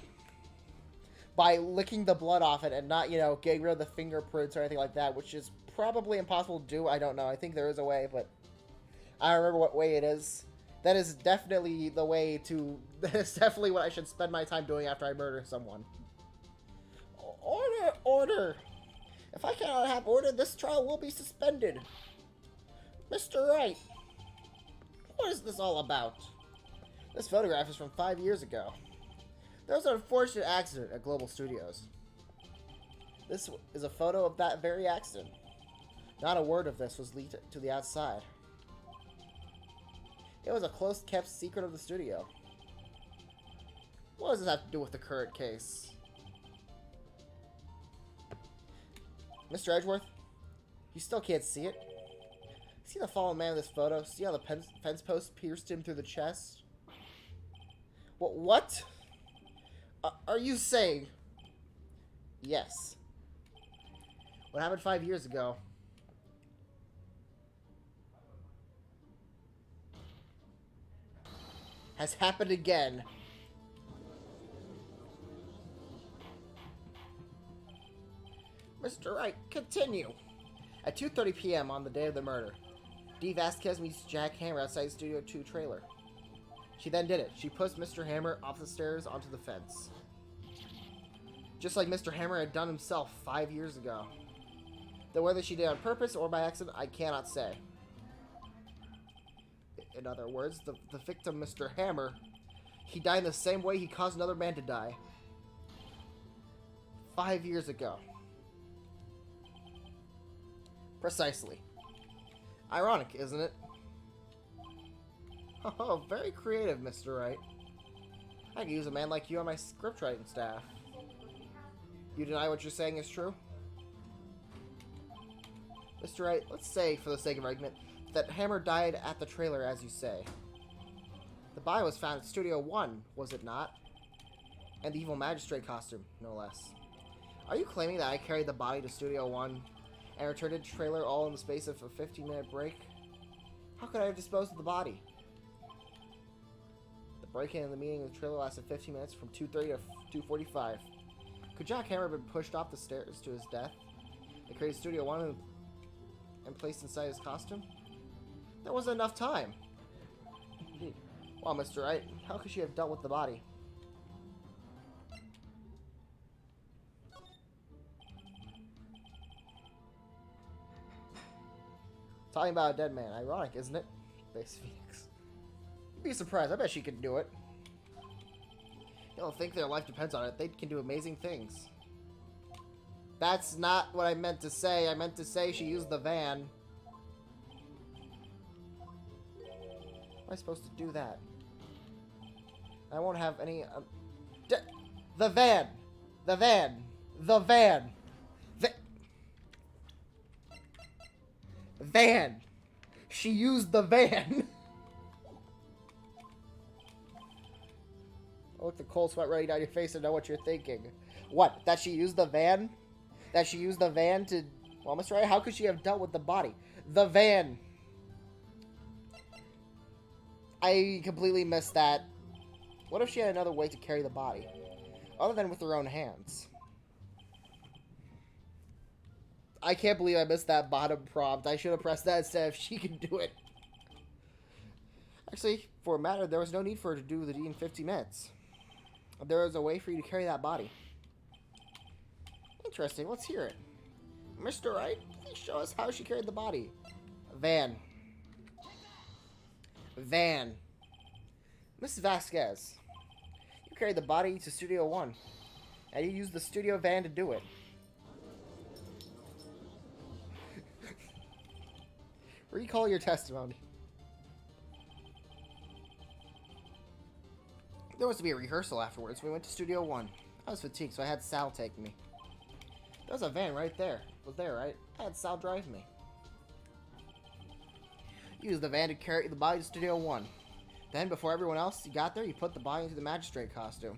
By licking the blood off it and not, you know, getting rid of the fingerprints or anything like that, which is probably impossible to do. I don't know. I think there is a way, but I don't remember what way it is. That is definitely the way to... That is definitely what I should spend my time doing after I murder someone. Order! Order! If I cannot have order, this trial will be suspended. Mr. Wright, what is this all about? This photograph is from 5 years ago. There was an unfortunate accident at Global Studios. This is a photo of that very accident. Not a word of this was leaked to the outside. It was a close-kept secret of the studio. What does this have to do with the current case? Mr. Edgeworth, you still can't see it? See the fallen man in this photo? See how the fence post pierced him through the chest? What? Are you saying? Yes. What happened 5 years ago has happened again. Mr. Wright, continue. At 2:30 p.m. on the day of the murder, Dee Vasquez meets Jack Hammer outside Studio 2 trailer. She then did it. She pushed Mr. Hammer off the stairs onto the fence. Just like Mr. Hammer had done himself 5 years ago. Though whether she did it on purpose or by accident, I cannot say. In other words, the victim, Mr. Hammer, he died in the same way he caused another man to die. 5 years ago. Precisely. Ironic, isn't it? Oh, very creative, Mr. Wright. I could use a man like you on my scriptwriting staff. You deny what you're saying is true? Mr. Wright, let's say, for the sake of argument, that Hammer died at the trailer, as you say. The body was found at Studio 1, was it not? And the evil magistrate costume, no less. Are you claiming that I carried the body to Studio 1 and returned it to the trailer all in the space of a 15-minute break? How could I have disposed of the body? The break-in and the meeting of the trailer lasted 15 minutes from 2:30 to 2:45. Could Jack Hammer have been pushed off the stairs to his death and created Studio 1 and placed inside his costume? There wasn't enough time. Indeed. Well, Mr. Wright, how could she have dealt with the body? Talking about a dead man. Ironic, isn't it? Base Phoenix. You'd be surprised. I bet she could do it. You don't think their life depends on it. They can do amazing things. That's not what I meant to say. I meant to say she used the van. How am I supposed to do that? I won't have any... the van! The van! The van! Van! She used the van! Oh, look, the cold sweat running down your face. I know what you're thinking. What? That she used the van? That she used the van to... Well, Mr. Wright, how could she have dealt with the body? The van! I completely missed that. What if she had another way to carry the body? Other than with her own hands. I can't believe I missed that bottom prompt. I should have pressed that instead if she can do it. Actually, for a matter, there was no need for her to do the deed in 50 minutes. There was a way for you to carry that body. Interesting, let's hear it. Mr. Wright, please show us how she carried the body. Van. Van. Mrs. Vasquez, you carried the body to Studio 1, and you used the studio van to do it. Recall your testimony. There was to be a rehearsal afterwards. We went to Studio 1. I was fatigued, so I had Sal take me. There was a van right there. It was there, right? I had Sal drive me. You used the van to carry the body to Studio 1. Then, before everyone else got there, you put the body into the magistrate costume.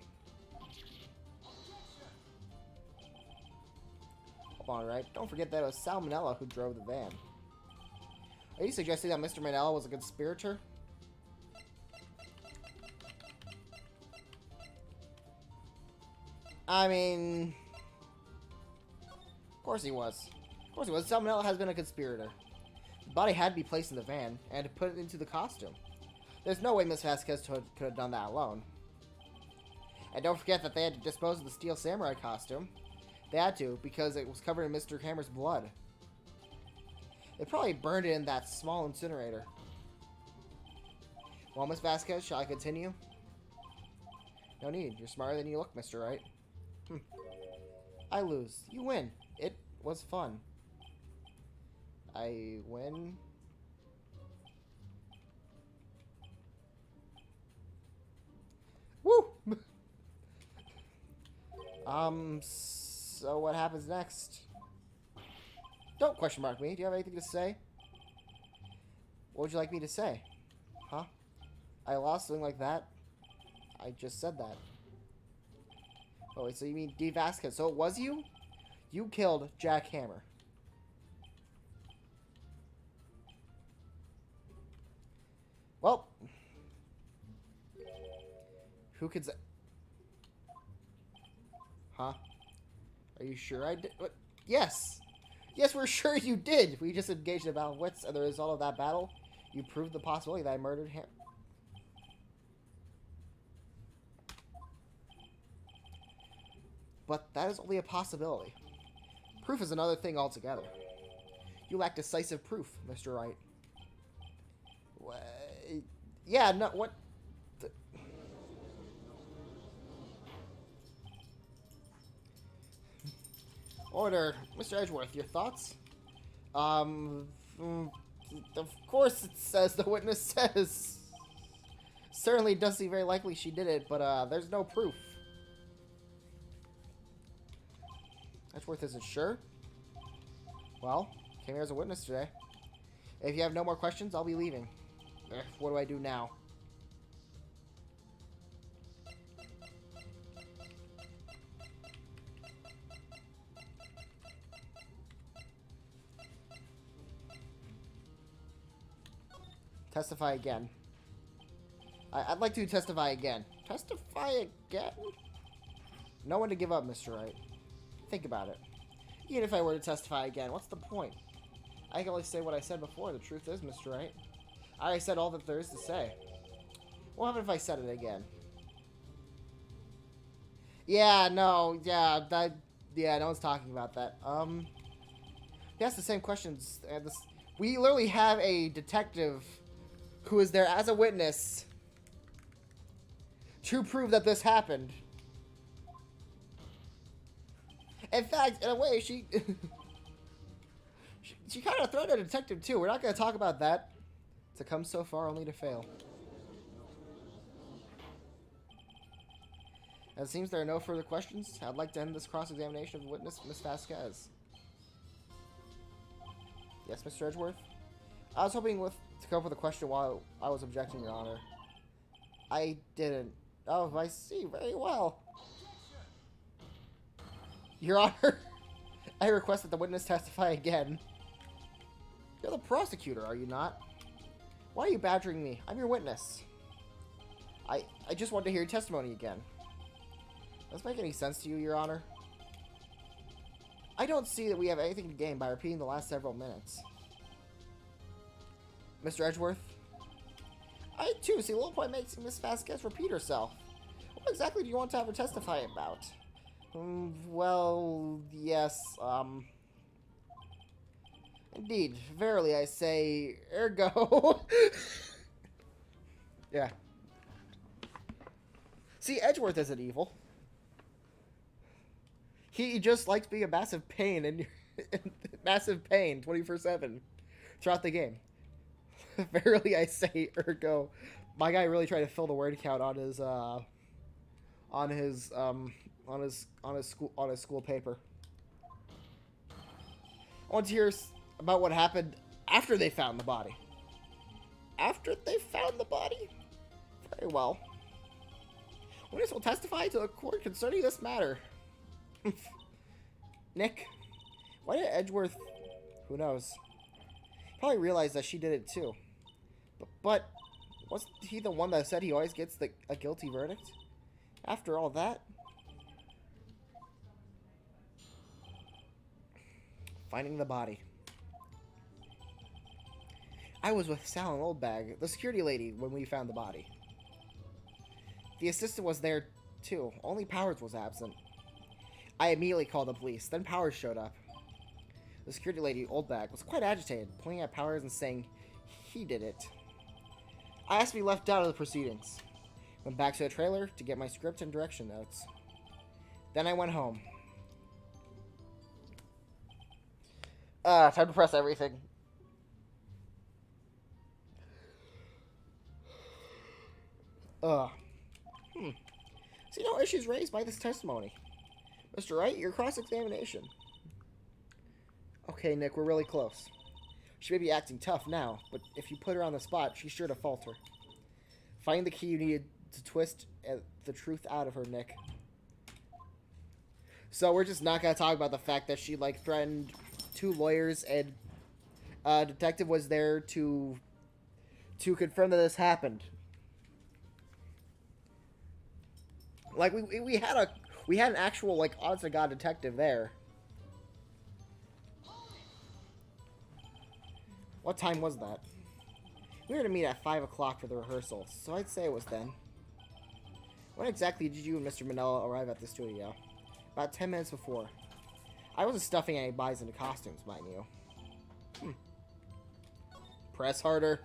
Hold on, right? Don't forget that it was Sal Manella who drove the van. Are you suggesting that Mr. Manella was a conspirator? I mean... Of course he was. Of course he was. Sal Manella has been a conspirator. The body had to be placed in the van, and to put it into the costume. There's no way Miss Vasquez could have done that alone. And don't forget that they had to dispose of the Steel Samurai costume. They had to, because it was covered in Mr. Hammer's blood. They probably burned it in that small incinerator. Well, Miss Vasquez, shall I continue? No need. You're smarter than you look, Mr. Wright. I lose. You win. It was fun. I win. Woo! So what happens next? Don't question mark me. Do you have anything to say? What would you like me to say? Huh? I lost something like that? I just said that. Oh, wait, so you mean D. Vasquez. So it was you? You killed Jack Hammer. Well. Who could say... Huh? Are you sure I did? What? Yes! Yes, we're sure you did! We just engaged in a battle of wits, and the result of that battle, you proved the possibility that I murdered him. But that is only a possibility. Proof is another thing altogether. You lack decisive proof, Mr. Wright. What? Yeah, no, what? Order. Mr. Edgeworth, your thoughts? Of course it says, the witness says. Certainly does seem very likely she did it, but, there's no proof. Edgeworth isn't sure? Well, came here as a witness today. If you have no more questions, I'll be leaving. What do I do now? Testify again. I'd like to testify again. Testify again? No one to give up, Mr. Wright. Think about it. Even if I were to testify again, what's the point? I can only say what I said before. The truth is, Mr. Wright, I already said all that there is to say. What happened if I said it again? Yeah, no, yeah, no one's talking about that. He asked the same questions. We literally have a detective who is there as a witness to prove that this happened. In fact, in a way, she kind of threatened a detective too. We're not going to talk about that. To come so far only to fail. As it seems there are no further questions, I'd like to end this cross-examination of the witness, Miss Vasquez. Yes, Mr. Edgeworth? I was hoping to come up with a question while I was objecting, Your Honor. I didn't. Oh, I see. Very well. Your Honor, I request that the witness testify again. You're the prosecutor, are you not? Why are you badgering me? I'm your witness. I just want to hear your testimony again. Does this make any sense to you, Your Honor? I don't see that we have anything to gain by repeating the last several minutes. Mr. Edgeworth? I, too, see little point makes Miss Vasquez repeat herself. What exactly do you want to have her testify about? Well, yes, Indeed, verily I say, ergo. Yeah. See, Edgeworth isn't evil. He just likes being a massive pain and massive pain 24/7 throughout the game. Verily I say, ergo. My guy really tried to fill the word count on his school paper. I want to hear about what happened after they found the body. After they found the body? Very well. Witness will testify to the court concerning this matter. Nick, why did Edgeworth... Who knows? Probably realized that she did it too. But wasn't he the one that said he always gets a guilty verdict? After all that? Finding the body. I was with Sal and Oldbag, the security lady, when we found the body. The assistant was there, too. Only Powers was absent. I immediately called the police. Then Powers showed up. The security lady, Oldbag, was quite agitated, pointing at Powers and saying he did it. I asked to be left out of the proceedings. Went back to the trailer to get my script and direction notes. Then I went home. Time to press everything. So no issues raised by this testimony. Mr. Wright, your cross-examination. Okay, Nick, we're really close. She may be acting tough now, but if you put her on the spot, she's sure to falter. Find the key you needed to twist the truth out of her, Nick. So we're just not gonna talk about the fact that she, like, threatened 2 lawyers and a detective was there to confirm that this happened. Like, we had an actual, like, honest to God detective there. What time was that? We were to meet at 5 o'clock for the rehearsal, so I'd say it was then. When exactly did you and Mr. Manella arrive at the studio? About 10 minutes before. I wasn't stuffing any bodies into costumes, mind you. Press harder.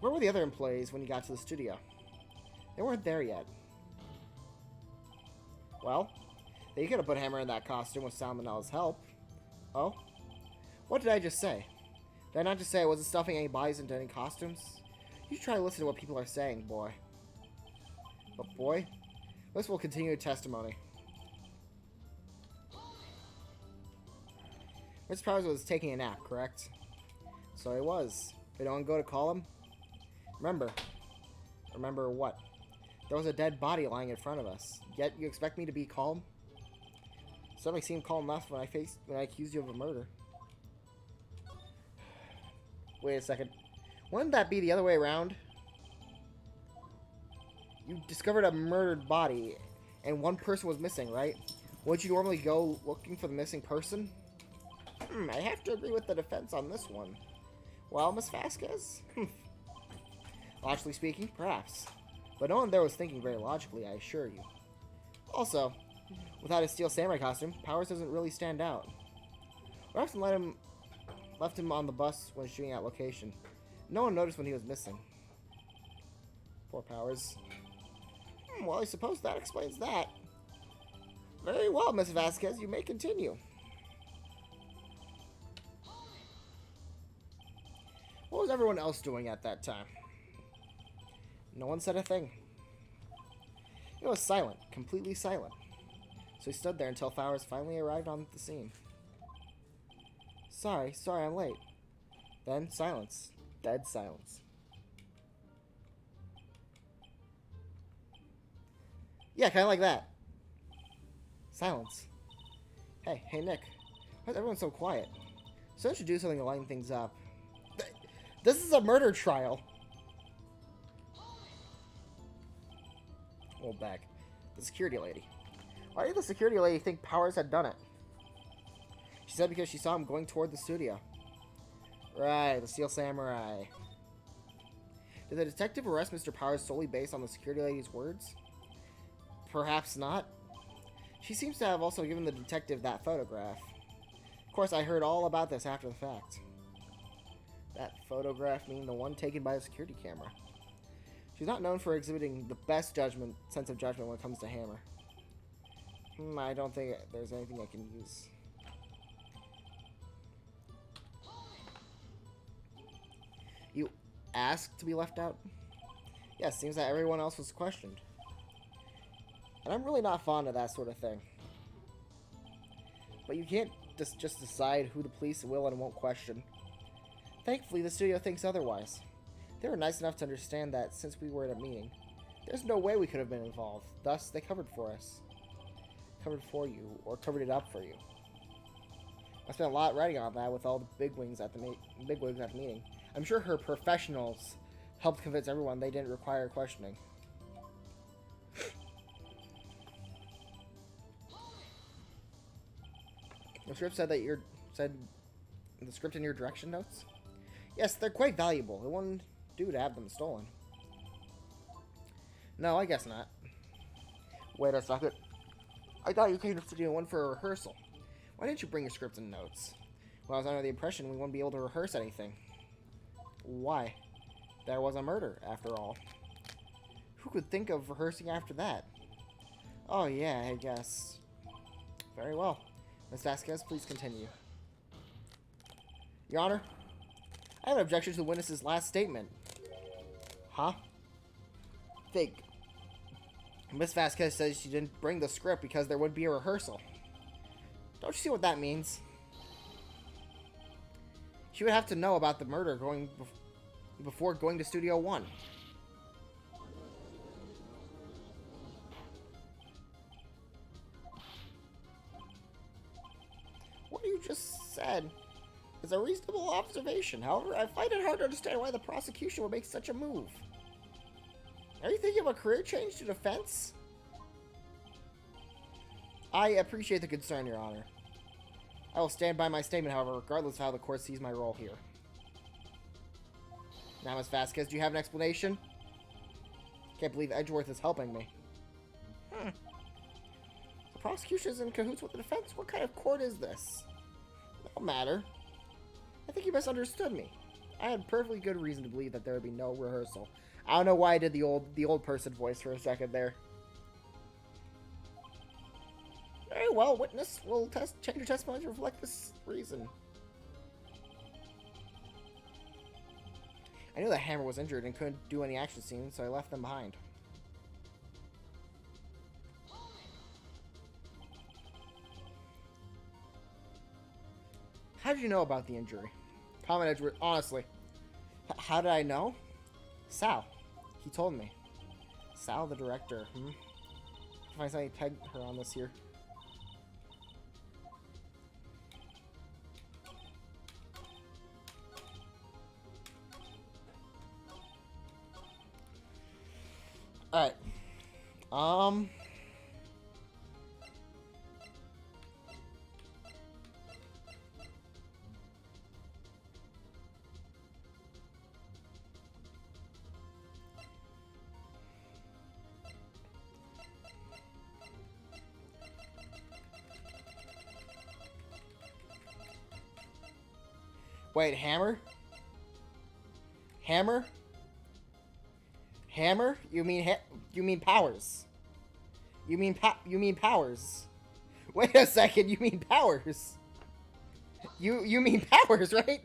Where were the other employees when you got to the studio? They weren't there yet. Well, they could have put Hammer in that costume with Sal Manella's help. Oh? What did I just say? Did I not just say I wasn't stuffing any bodies into any costumes? You should try to listen to what people are saying, boy. But boy, this will continue the testimony. Mr. Powers was taking a nap, correct? So he was. Did anyone go to call him? Remember what? There was a dead body lying in front of us. Yet you expect me to be calm? Suddenly seemed calm enough when I accused you of a murder. Wait a second. Wouldn't that be the other way around? You discovered a murdered body, and one person was missing, right? Wouldn't you normally go looking for the missing person? I have to agree with the defense on this one. Well, Miss Vasquez? Logically speaking, perhaps. But no one there was thinking very logically, I assure you. Also, without his steel samurai costume, Powers doesn't really stand out. Robson left him on the bus when shooting at location. No one noticed when he was missing. Poor Powers. Well, I suppose that explains that. Very well, Miss Vasquez, you may continue. What was everyone else doing at that time? No one said a thing. It was silent, completely silent. So he stood there until Powers finally arrived on the scene. Sorry, I'm late. Then silence. Dead silence. Yeah, kind of like that. Silence. Hey, Nick. Why is everyone so quiet? So I should do something to lighten things up. This is a murder trial. Oldbag. The security lady. Why did the security lady think Powers had done it? She said because she saw him going toward the studio. Right, the Steel Samurai. Did the detective arrest Mr. Powers solely based on the security lady's words? Perhaps not. She seems to have also given the detective that photograph. Of course, I heard all about this after the fact. That photograph being the one taken by the security camera. She's not known for exhibiting the best sense of judgment when it comes to Hammer. I don't think there's anything I can use. You asked to be left out? Yes, seems that everyone else was questioned. And I'm really not fond of that sort of thing. But you can't just decide who the police will and won't question. Thankfully, the studio thinks otherwise. They were nice enough to understand that since we were at a meeting, there's no way we could have been involved. Thus, they covered for us. Covered for you, or covered it up for you. I spent a lot writing on that with all the bigwigs at the meeting. I'm sure her professionals helped convince everyone they didn't require questioning. The script said the script in your direction notes? Yes, they're quite valuable. It wouldn't do to have them stolen. No, I guess not. Wait a second. I thought you came to Studio 1 for a rehearsal. Why didn't you bring your scripts and notes? Well, I was under the impression we wouldn't be able to rehearse anything. Why? There was a murder, after all. Who could think of rehearsing after that? Oh, yeah, I guess. Very well. Ms. Vasquez, please continue. Your Honor, I have an objection to the witness's last statement. Huh? Fake. Miss Vasquez says she didn't bring the script because there would be a rehearsal. Don't you see what that means? She would have to know about the murder before going to Studio 1. What you just said is a reasonable observation. However, I find it hard to understand why the prosecution would make such a move. Are you thinking of a career change to defense? I appreciate the concern, Your Honor. I will stand by my statement, however, regardless of how the court sees my role here. Now, Ms. Vasquez, do you have an explanation? Can't believe Edgeworth is helping me. The prosecution is in cahoots with the defense? What kind of court is this? No matter. I think you misunderstood me. I had perfectly good reason to believe that there would be no rehearsal. I don't know why I did the old person voice for a second there. Very well, witness. We'll change your testimony to reflect this reason. I knew that Hammer was injured and couldn't do any action scenes, so I left them behind. How did you know about the injury? Comment Edgeworth, honestly. How did I know? Sal. He told me. Sal, the director. If I say peg her on this here. Alright. Wait, Hammer? Hammer? Hammer? You mean Powers? You mean Powers? Wait a second, you mean Powers? You mean Powers, right?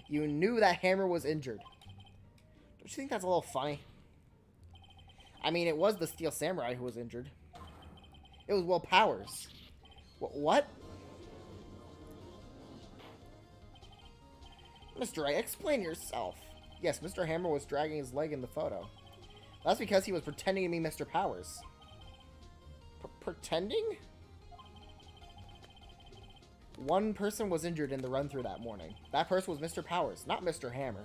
You knew that Hammer was injured. Don't you think that's a little funny? I mean, it was the Steel Samurai who was injured. It was Will Powers. What? Mr. Wright, explain yourself. Yes, Mr. Hammer was dragging his leg in the photo. That's because he was pretending to be Mr. Powers. Pretending? One person was injured in the run-through that morning. That person was Mr. Powers, not Mr. Hammer.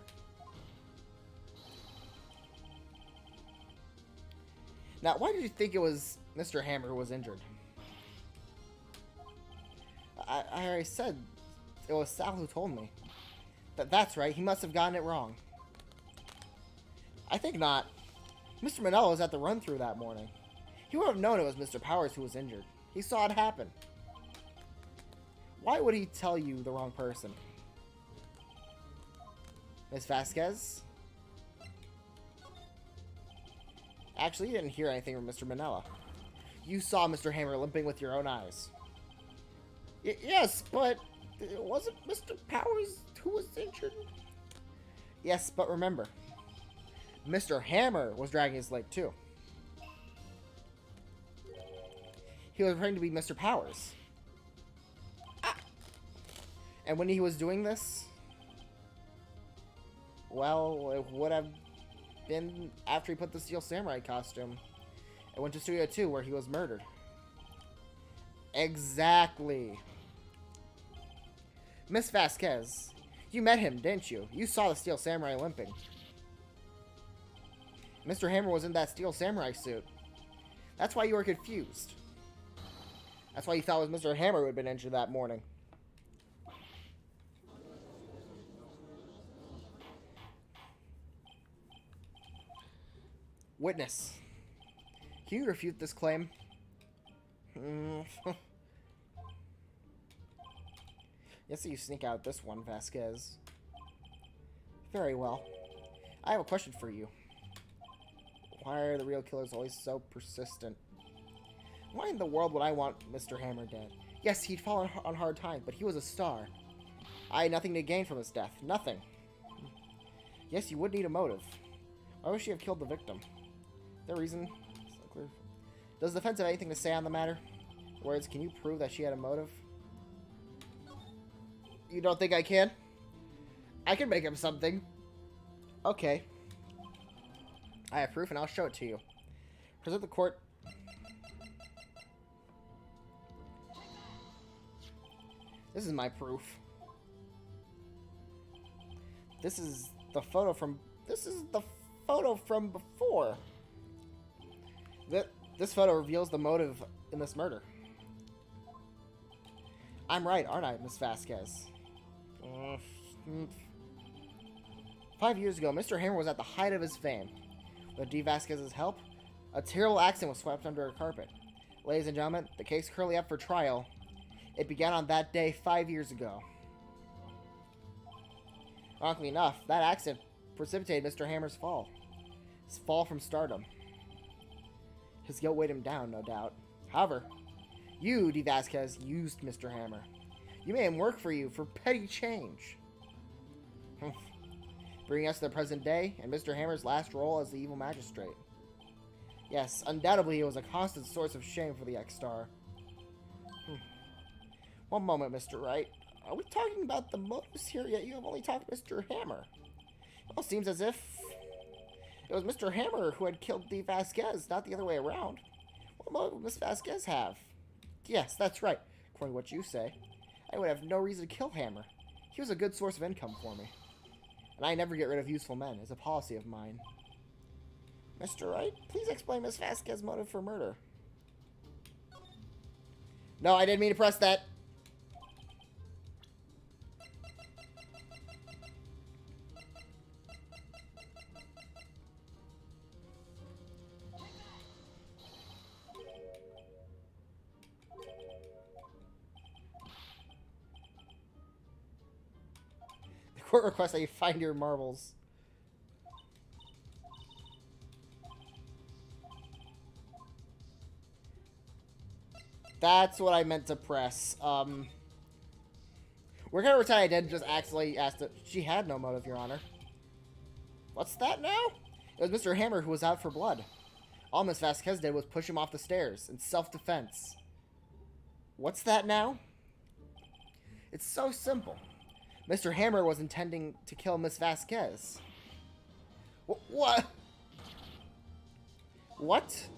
Now, why did you think it was Mr. Hammer who was injured? I already said it was Sal who told me. That's right, he must have gotten it wrong. I think not. Mr. Manella was at the run-through that morning. He would have known it was Mr. Powers who was injured. He saw it happen. Why would he tell you the wrong person? Ms. Vasquez? Actually, you didn't hear anything from Mr. Manella. You saw Mr. Hammer limping with your own eyes. Yes, but it wasn't Mr. Powers who was injured. Yes, but remember, Mr. Hammer was dragging his leg too. He was pretending to be Mr. Powers. And when he was doing this, well, it would have been after he put the Steel Samurai costume and went to Studio 2 where he was murdered. Exactly. Miss Vasquez, you met him, didn't you? You saw the Steel Samurai limping. Mr. Hammer was in that Steel Samurai suit. That's why you were confused. That's why you thought it was Mr. Hammer who had been injured that morning. Witness. Can you refute this claim? Yes, you sneak out this one, Vasquez. Very well. I have a question for you. Why are the real killers always so persistent? Why in the world would I want Mr. Hammer dead? Yes, he'd fallen on hard times, but he was a star. I had nothing to gain from his death. Nothing. Yes, you would need a motive. Why would she have killed the victim? The reason? It's not clear. Does the defense have anything to say on the matter? In other words, can you prove that she had a motive? You don't think I can? I can make him something. Okay. I have proof and I'll show it to you. Present the court. This is my proof. This is the photo from before. This photo reveals the motive in this murder. I'm right, aren't I, Miss Vasquez? 5 years ago, Mr. Hammer was at the height of his fame. With D. Vasquez's help, a terrible accident was swept under a carpet. Ladies and gentlemen, the case currently up for trial. It began on that day 5 years ago. Ironically enough, that accident precipitated Mr. Hammer's fall. His fall from stardom. His guilt weighed him down, no doubt. However, you, D. Vasquez, used Mr. Hammer. You made him work for you for petty change. Bringing us to the present day, and Mr. Hammer's last role as the evil magistrate. Yes, undoubtedly he was a constant source of shame for the ex-star. One moment, Mr. Wright. Are we talking about the motives here, yet you have only talked to Mr. Hammer? Well, it seems as if it was Mr. Hammer who had killed D. Vasquez, not the other way around. What motive would Miss Vasquez have? Yes, that's right. According to what you say, I would have no reason to kill Hammer. He was a good source of income for me. And I never get rid of useful men. It's a policy of mine. Mr. Wright, please explain Miss Vasquez's motive for murder. No, I didn't mean to press that. Court requests that you find your marbles. That's what I meant to press. We're gonna pretend I didn't just accidentally ask it. She had no motive, Your Honor. What's that now? It was Mr. Hammer who was out for blood. All Miss Vasquez did was push him off the stairs in self-defense. What's that now? It's so simple. Mr. Hammer was intending to kill Miss Vasquez. What? What?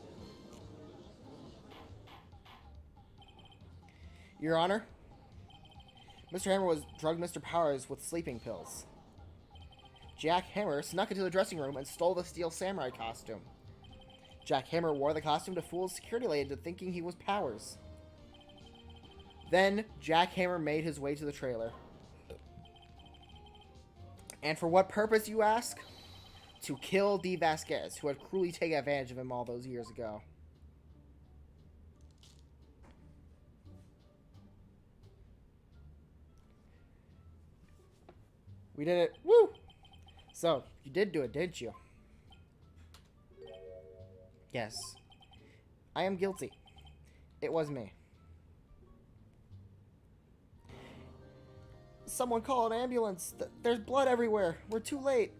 Your Honor, Mr. Hammer was drugged Mr. Powers with sleeping pills. Jack Hammer snuck into the dressing room and stole the steel samurai costume. Jack Hammer wore the costume to fool his security lady into thinking he was Powers. Then, Jack Hammer made his way to the trailer. And for what purpose, you ask? To kill D. Vasquez, who had cruelly taken advantage of him all those years ago. We did it. Woo! So, you did do it, didn't you? Yes. I am guilty. It was me. Someone call an ambulance. There's blood everywhere. We're too late.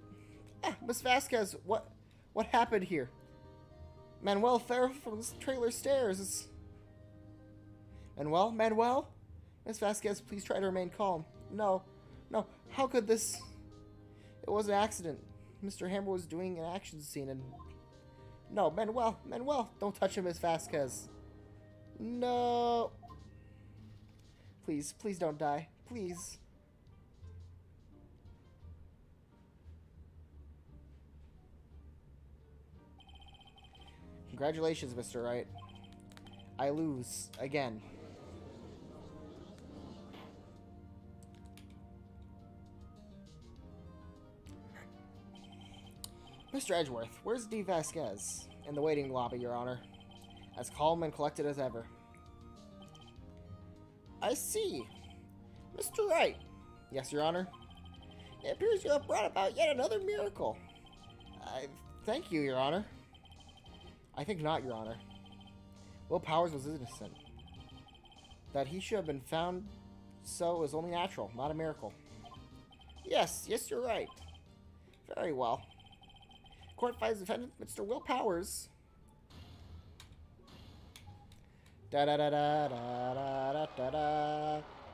Miss Vasquez, what happened here? Manuel fell from the trailer stairs. Manuel? Miss Vasquez, please try to remain calm. No. How could this... It was an accident. Mr. Hammer was doing an action scene and... No, Manuel, don't touch him, Miss Vasquez. No. Please don't die. Please. Congratulations, Mr. Wright. I lose again. Mr. Edgeworth, where's D. Vasquez? In the waiting lobby, Your Honor. As calm and collected as ever. I see. Mr. Wright. Yes, Your Honor. It appears you have brought about yet another miracle. Thank you, Your Honor. I think not, Your Honor. Will Powers was innocent. That he should have been found so is only natural, not a miracle. Yes, you're right. Very well. Court finds defendant Mr. Will Powers. Da da da da da da da da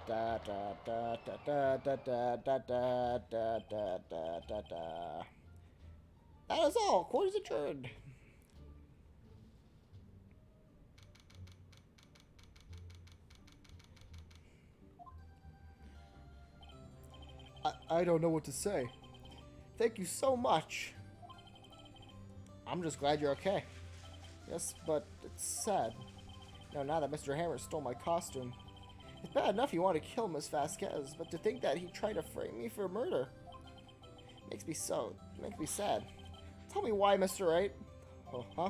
da da da da da da da da da da da da. That is all. Court is adjourned. I don't know what to say. Thank you so much. I'm just glad you're okay. Yes, but it's sad. Now that Mr. Hammer stole my costume. It's bad enough you want to kill Miss Vasquez, but to think that he tried to frame me for murder makes me sad. Tell me why, Mr. Wright. Oh, huh?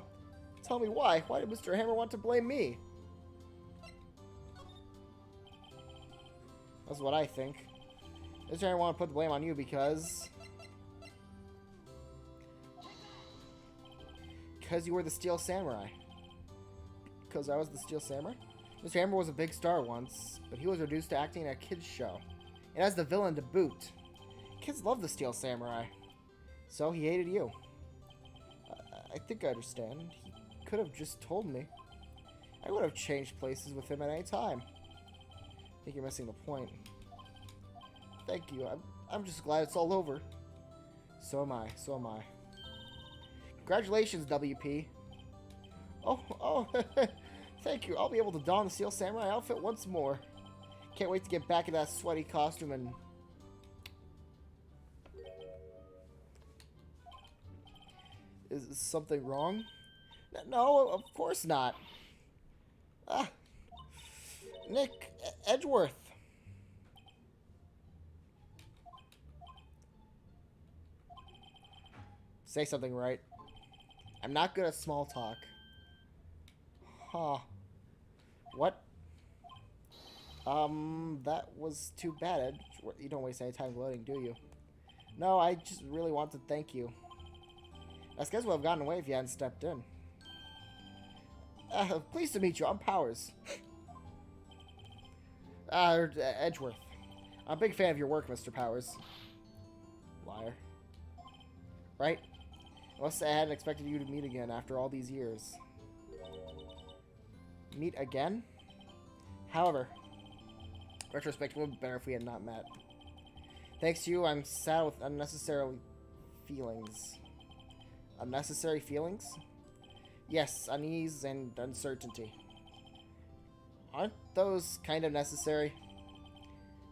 Tell me why. Why did Mr. Hammer want to blame me? That's what I think. Mr. Hammer want to put the blame on you because you were the Steel Samurai. Because I was the Steel Samurai? Mr. Hammer was a big star once, but he was reduced to acting in a kid's show. And as the villain to boot. Kids love the Steel Samurai. So he hated you. I think I understand. He could have just told me. I would have changed places with him at any time. I think you're missing the point. Thank you. I'm just glad it's all over. So am I. Congratulations, WP. Oh, thank you. I'll be able to don the Steel Samurai outfit once more. Can't wait to get back in that sweaty costume and... Is something wrong? No, of course not. Nick Edgeworth. Say something, right? I'm not good at small talk. Huh. What? That was too bad. You don't waste any time gloating, do you? No, I just really want to thank you. Vasquez would have gotten away if you hadn't stepped in. Pleased to meet you. I'm Powers. Edgeworth. I'm a big fan of your work, Mr. Powers. Liar. Right? Unless I hadn't expected you to meet again after all these years. Meet again? However, retrospect would be better if we had not met. Thanks to you, I'm sad with unnecessary feelings. Unnecessary feelings? Yes, unease and uncertainty. Aren't those kind of necessary?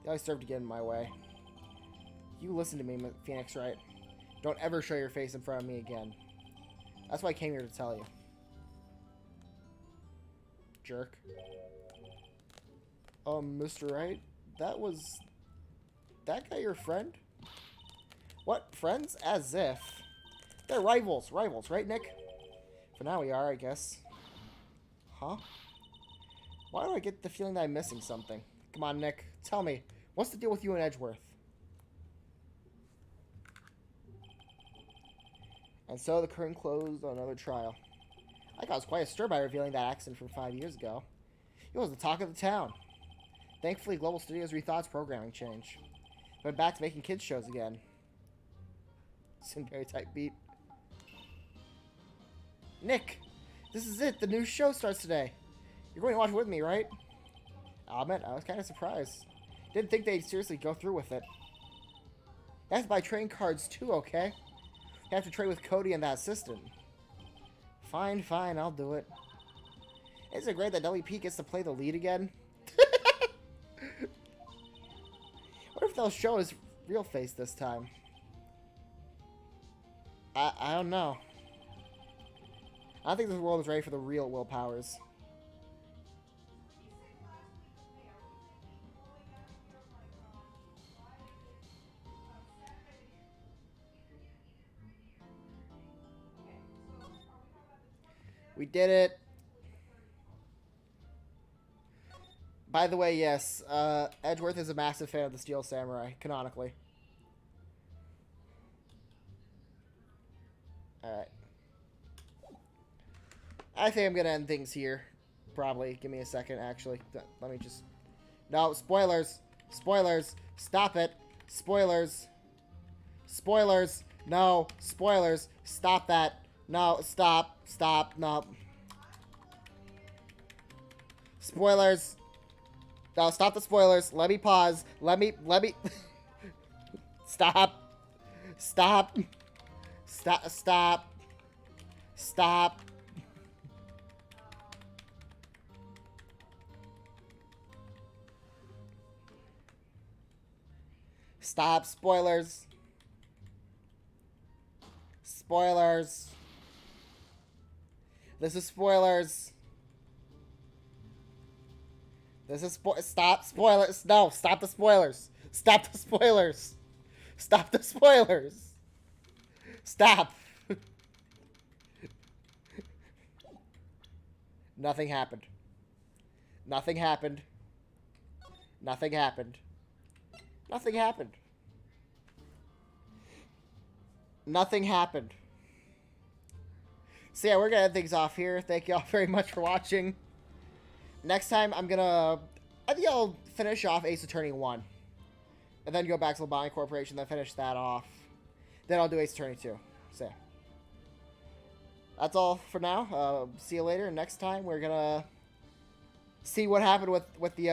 They always serve to get in my way. You listen to me, Phoenix Wright. Don't ever show your face in front of me again. That's why I came here to tell you. Jerk. Mr. Wright? That guy your friend? What? Friends? As if. They're rivals, right, Nick? For now we are, I guess. Huh? Why do I get the feeling that I'm missing something? Come on, Nick. Tell me. What's the deal with you and Edgeworth? And so the curtain closed on another trial. I caused quite a stir by revealing that accident from 5 years ago. It was the talk of the town. Thankfully, Global Studios rethought its programming change. Went back to making kids shows again. It's in very tight beat. Nick! This is it! The new show starts today! You're going to watch with me, right? I'll admit, I was kind of surprised. Didn't think they'd seriously go through with it. You have to buy train cards too, okay? You have to trade with Cody and that assistant. Fine, I'll do it. Isn't it great that WP gets to play the lead again? What if they'll show his real face this time? I don't know. I don't think this world is ready for the real Will Powers. We did it. By the way, yes, Edgeworth is a massive fan of the Steel Samurai, canonically. Alright. I think I'm gonna end things here. Probably. Give me a second, actually. Let me just... No, spoilers! Spoilers! Stop it! Spoilers! Spoilers! No! Spoilers! Stop that! No, stop! Stop! No. Spoilers! No, stop the spoilers. Let me pause. Let me... Stop. Stop. Stop. Stop. Stop. Stop. Spoilers. Spoilers. This is spoilers. This is stop spoilers. No, stop the spoilers. Stop the spoilers. Stop the spoilers. Stop. Nothing happened. Nothing happened. Nothing happened. Nothing happened. Nothing happened. So yeah, we're gonna end things off here. Thank you all very much for watching. Next time, I think I'll finish off Ace Attorney 1. And then go back to Lobotomy Corporation, then finish that off. Then I'll do Ace Attorney 2. So yeah. That's all for now. See you later. Next time, we're gonna see what happened with the